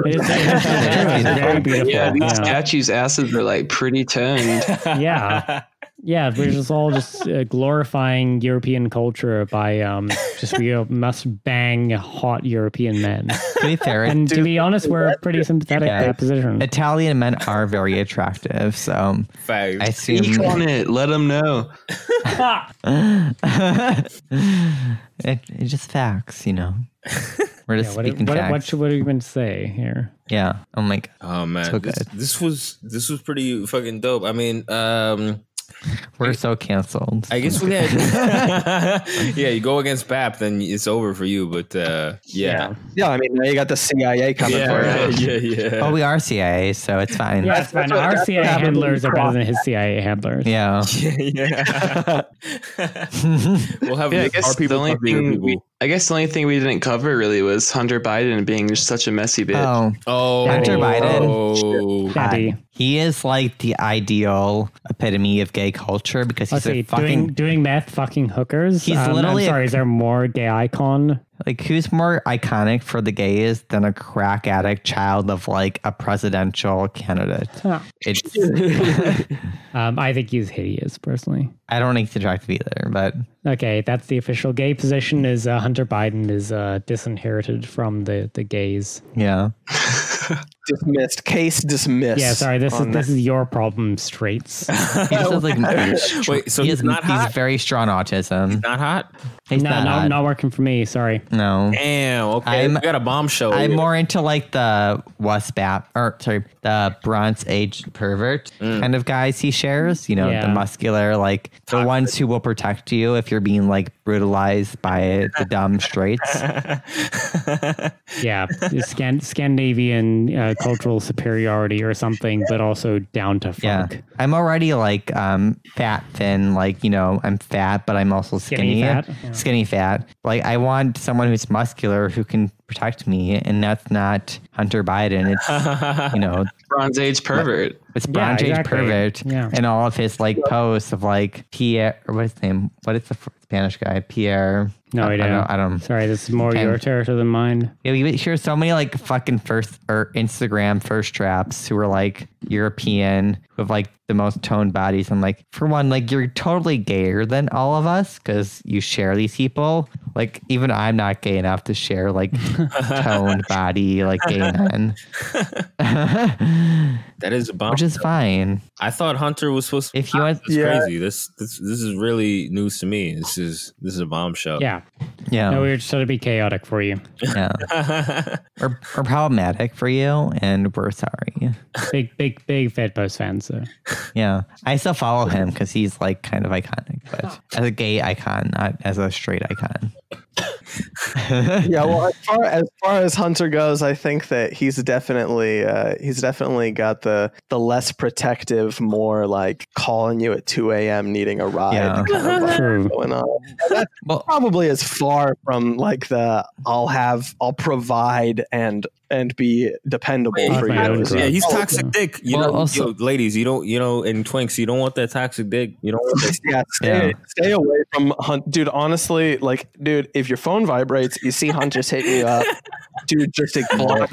it's very beautiful. Yeah, these statues' asses are like pretty toned. Yeah, we're just all glorifying European culture by we must bang hot European men. To be fair, and to be honest, we're pretty sympathetic to that position. Italian men are very attractive, so I assume. Speak on it. Let them know. It's just facts, We're just speaking facts. What do you even say here? Yeah, I'm like, oh man, so good. This was pretty fucking dope. I mean, we're so canceled. I guess we had. You go against BAP, then it's over for you. But yeah. I mean, now you got the CIA coming for you. Yeah. Oh, we are CIA, so it's fine. Yeah, it's fine. Our CIA handlers are better than his CIA handlers. Yeah. We'll have our people. I guess the only thing we didn't cover really was Hunter Biden being just such a messy bitch. Hunter Biden. He is like the ideal epitome of gay culture because he's doing meth, fucking hookers. He's literally. I'm sorry, is there more gay icon? Like, who's more iconic for the gays than a crack addict child of like a presidential candidate? Huh. I think he's hideous, personally. I don't think he's attractive either, but okay, that's the official gay position. Is Hunter Biden is disinherited from the gays. Yeah. Dismissed. Case dismissed. Yeah, sorry. This is your problem, straights. He just has, like, wait, so he's not hot? He's very strong autism. He's not hot? He's not working for me. Sorry. No. Damn. Okay. We got a bombshell. I'm more into like the the Bronze Age pervert kind of guys he shares. You know, the muscular, like the ones who will protect you if you're being like brutalized by the dumb straights. Yeah, Scandinavian cultural superiority or something, but also down to funk. Yeah, I'm already like fat, thin, like, you know, I'm fat, but I'm also skinny fat. Like, I want someone who's muscular who can protect me, and that's not Hunter Biden. It's, you know, Bronze Age pervert. It's Bronze Age pervert, and all of his like posts of like Pierre, or what's his name? What is the Spanish guy? Pierre. No idea. I don't. Sorry, this is more your territory than mine. Yeah, we hear so many like fucking Instagram first traps who are like European with like the most toned bodies. I'm like, for one, like, you're totally gayer than all of us because you share these people. Like, even I'm not gay enough to share like toned body like gay men. That is a bomb. Which is fine. I thought Hunter was supposed to. If you want, crazy. This is really news to me. This is a bombshell. Yeah. No, we were just trying to be chaotic for you. Yeah. We're problematic for you, and we're sorry. Big Fed Post fans. So. Yeah, I still follow him because he's like kind of iconic, but as a gay icon, not as a straight icon. Yeah, well, as far as Hunter goes, I think that he's definitely got the less protective, more like calling you at 2 a.m. needing a ride kind of going on. That's probably as far from like the I'll provide and be dependable for you. Yeah, he's toxic dick. You know, ladies, and twinks, you don't want that toxic dick. You don't want that. Stay away from Hunt, dude. Honestly, like, dude, if your phone vibrates, you see Hunter's hitting you up, dude, just ignore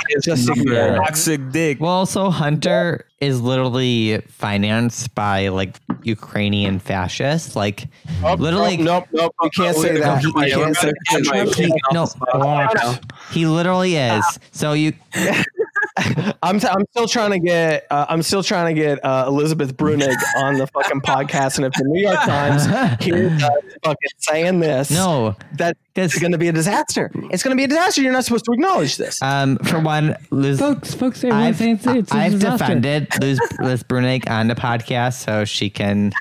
toxic dick. Well, also Hunter is literally financed by like Ukrainian fascists. Like, literally, nope. You can't say that. He literally is. So you. I'm still trying to get Elizabeth Brunig on the fucking podcast, and if the New York Times hears fucking saying this, that it's going to be a disaster. It's going to be a disaster. You're not supposed to acknowledge this. For one, Liz, folks, I've defended Liz Brunig on the podcast, so she can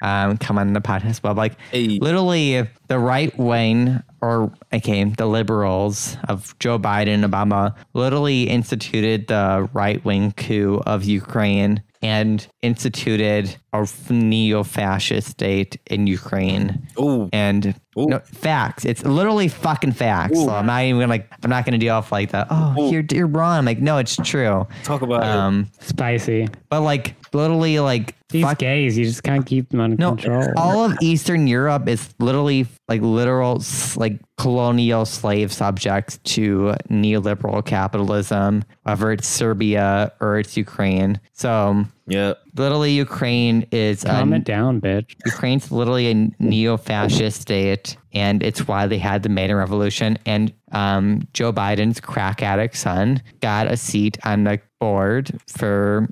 come on the podcast. Well, like, literally, the right wing, the liberals of Joe Biden, Obama, literally instituted the right wing coup of Ukraine and instituted a neo-fascist state in Ukraine. No, facts. It's literally fucking facts. So I'm not even I'm not gonna deal with like that. You're wrong. I'm like, no, it's true. Talk about spicy. But like, literally, like, these gays, you just can't keep them under control. All of Eastern Europe is literally like literal like colonial slave subjects to neoliberal capitalism, whether it's Serbia or it's Ukraine. So literally, Ukraine is calm it down, bitch. Ukraine's literally a neo-fascist state, and it's why they had the Maidan Revolution. And Joe Biden's crack addict son got a seat on the board for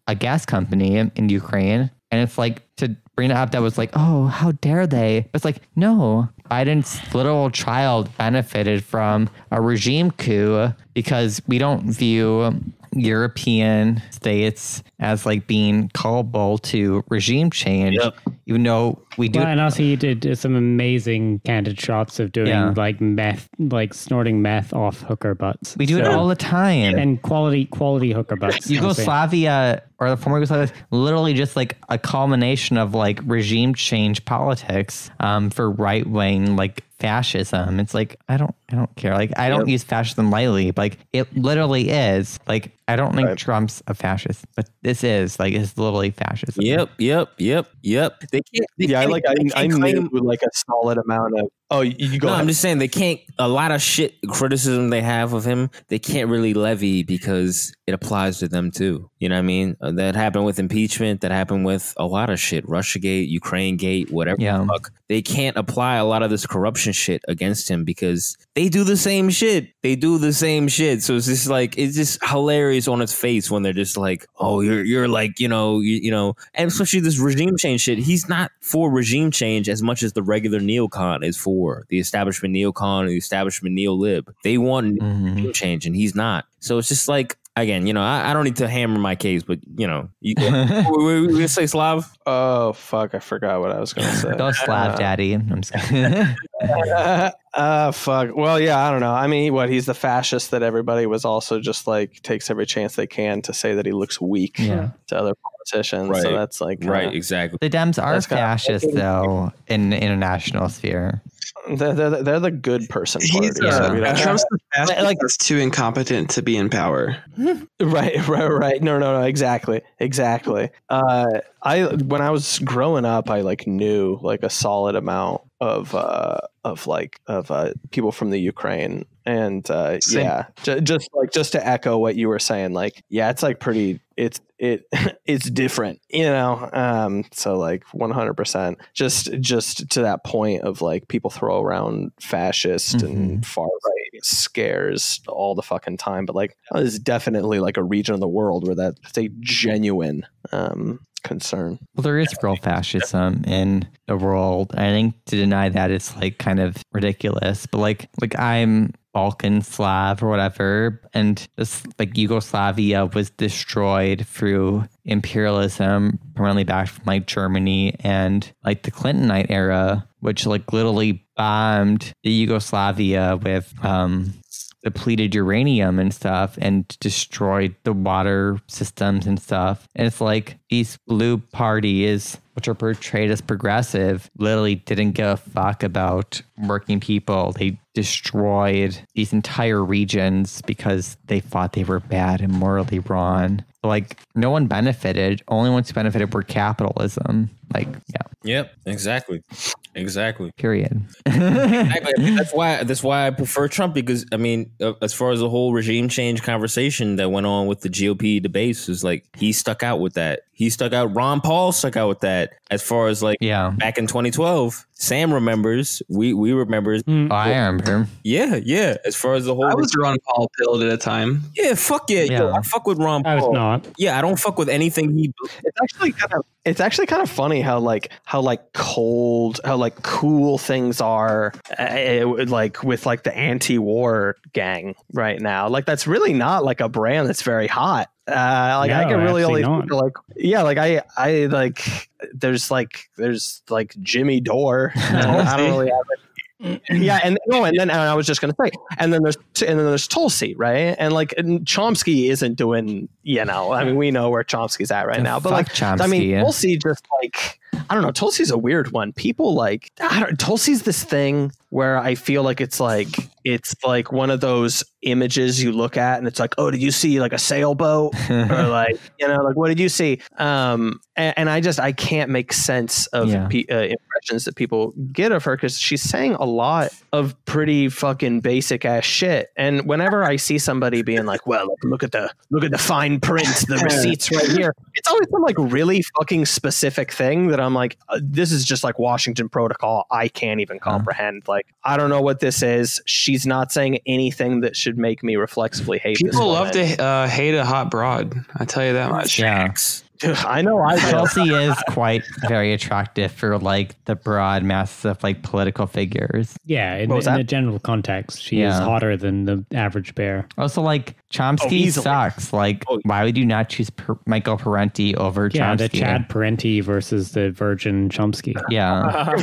a gas company in Ukraine. And it's like, to bring it up, that was like, oh, how dare they? But it's like, no, Biden's literal child benefited from a regime coup because we don't view European states as like being culpable to regime change, even though we do. And also, he did some amazing candid shots of doing like meth, like snorting meth off hooker butts. We do it all the time, and quality hooker butts. Yugoslavia or the former Yugoslavia, literally just like a culmination of like regime change politics for right wing like fascism. It's like, I don't care. Like, I don't use fascism lightly. But like, it literally is. Like, I don't think Trump's a fascist, but this is like, it's literally fascism. Yep. They can't. I knew like a solid amount Oh, you go. No, ahead. I'm just saying they can't. A lot of shit criticism they have of him, they can't really levy because it applies to them too. You know what I mean? That happened with impeachment. That happened with a lot of shit. Russiagate, Ukrainegate, whatever the fuck. They can't apply a lot of this corruption shit against him because they do the same shit. So it's just like, it's just hilarious on its face when they're just like, oh, you're like, you know, and especially this regime change shit. He's not for regime change as much as the regular neocon is for the establishment neocon, the establishment neo-lib. They want regime change and he's not. So it's just like, again, you know, I don't need to hammer my case, but you know, we gonna say Slav? Oh fuck, I forgot what I was gonna say. Go Slav, daddy. I'm just kidding. Fuck. Well, yeah, I don't know. I mean, he's the fascist that everybody was also just like takes every chance they can to say that he looks weak to other politicians. Right. So that's like right, exactly. The Dems are fascist though in the international sphere. They're the good person party. Trump's the fastest that's too incompetent to be in power. Right. No. Exactly. When I was growing up, I like knew like a solid amount of people from the Ukraine, and just to echo what you were saying, like it's like pretty. It's different, you know. So like 100%. Just to that point of like people throw around fascist and far right scares all the fucking time, but like there's definitely like a region of the world where that's a genuine concern. Well, there is real fascism in the world. I think to deny that is like kind of ridiculous. But like I'm Balkan Slav or whatever, and this like Yugoslavia was destroyed through imperialism, primarily back from like Germany and like the Clintonite era, which like literally bombed the Yugoslavia with depleted uranium and stuff and destroyed the water systems and stuff. And it's like these blue parties, which are portrayed as progressive, literally didn't give a fuck about working people. They destroyed these entire regions because they thought they were bad and morally wrong. Like no one benefited. Only ones who benefited were capitalism. Like, Yep, exactly. Period. Exactly. I mean, that's why I prefer Trump, because I mean, as far as the whole regime change conversation that went on with the GOP debates, was like he stuck out with that. Ron Paul stuck out with that. As far as like back in 2012, Sam remembers. We remember. I remember. Yeah. As far as the whole, I was Ron Paul pilled at a time. Yeah, fuck yeah. Yo, I fuck with Ron Paul. I was not. Yeah, I don't fuck with anything he. It's actually kind of funny how cool things are, like with like the anti-war gang right now. Like that's really not like a brand that's very hot. I can really only think I like there's Jimmy Dore. I don't really have it. And then I was just gonna say, and then there's Tulsi, right? And like Chomsky isn't doing, you know, I mean we know where Chomsky's at right now, but like Chomsky, I mean Tulsi just like, I don't know, Tulsi's a weird one. People like, Tulsi's this thing where I feel like it's like one of those images you look at and it's like, oh, did you see like a sailboat? Or like, you know, like what did you see? And I can't make sense of impressions that people get of her, because she's saying a lot of pretty fucking basic ass shit. And whenever I see somebody being like, well, look at the fine print, the receipts right here, it's always some like really fucking specific thing that I'm like, this is just like Washington Protocol. I can't even comprehend. Like, I don't know what this is. She's not saying anything that should make me reflexively hate this People woman. love to hate a hot broad. I tell you that much. Yeah. I know. Chelsea is quite very attractive for like the broad masses of like political figures. Yeah, in the general context, she is hotter than the average bear. Also, like Chomsky sucks. Like, why would you not choose Michael Parenti over Chomsky? Yeah, the Chad Parenti versus the virgin Chomsky. Yeah.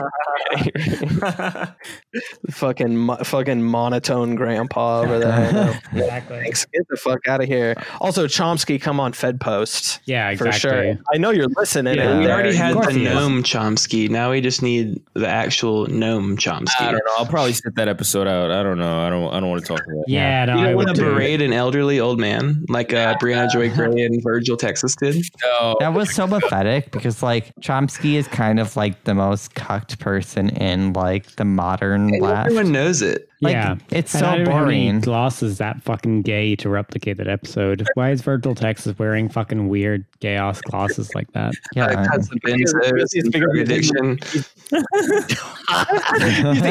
fucking monotone grandpa over there. Exactly. Thanks. Get the fuck out of here. Also, Chomsky, come on Fed Post. Yeah, exactly. For sure. I know you're listening. Yeah, we already had the gnome Chomsky. Now we just need the actual gnome Chomsky. I don't know. I'll probably sit that episode out. I don't know. I don't want to talk about it. Yeah, no, you don't I want to would berate an elderly old man like Brianna Joy Gray and Virgil Texas did. No. That was so pathetic because like Chomsky is kind of like the most cucked person in like the modern turn left. Everyone knows it. Like, yeah, it's and I so don't have any boring. glosses that fucking gay to replicate that episode. Why is Virgil Texas wearing fucking weird gay ass glasses like that? Yeah, Because of benzos and drug addiction.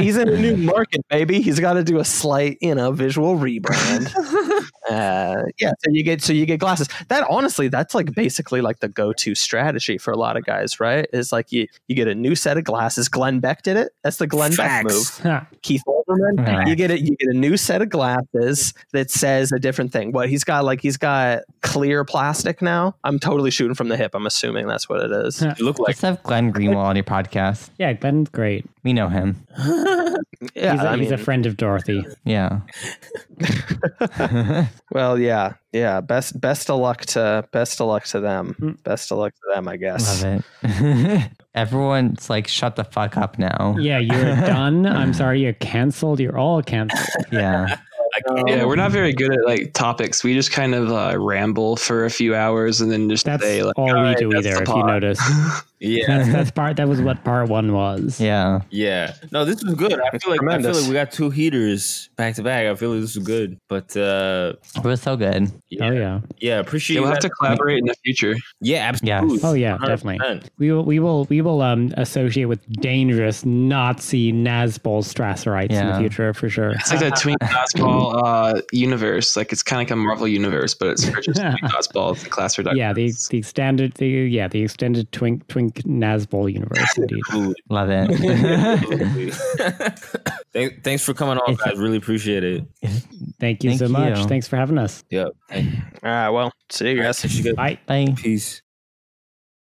He's in a new market, baby. He's got to do a slight, visual rebrand. So you get glasses. That honestly, that's like basically like the go-to strategy for a lot of guys, right? Is like you get a new set of glasses. Glenn Beck did it. That's the Glenn Beck move. Keith Olbermann, you get a new set of glasses that says a different thing. What he's got clear plastic now. I'm totally shooting from the hip. I'm assuming that's what it is. You look like let's have Glenn Greenwald on your podcast. Yeah, Glenn's great. We know him. He's a friend of Dorothy. Yeah. Well, yeah. Best of luck to them. Best of luck to them, I guess. Love it. Everyone's like, shut the fuck up now. Yeah, you're done. I'm sorry, you're canceled. You're all canceled. Yeah. Yeah, we're not very good at like topics. We just kind of ramble for a few hours and then just That's say like, all we do either, if you notice. yeah. That was what part 1 was. Yeah. Yeah. No, this was good. I feel like we got 2 heaters back to back. I feel like this was good. But it was so good. yeah. Oh yeah. Yeah, appreciate we'll you have to collaborate in the future. Yeah, absolutely. Yes. Oh yeah, 100%. definitely. We will associate with dangerous Nazi Nazbol Strasserites in the future for sure. It's like the Twink Nazball universe. Like it's kind of like a Marvel universe, but it's for just Twink Nazball, the class for Dark. Yeah, the extended Twink Nazbol universe indeed. Love it. Thanks for coming on, guys. Really appreciate it. Thank you so much. Thanks for having us. Yeah. All right, well, see you guys. Bye. Bye. Peace.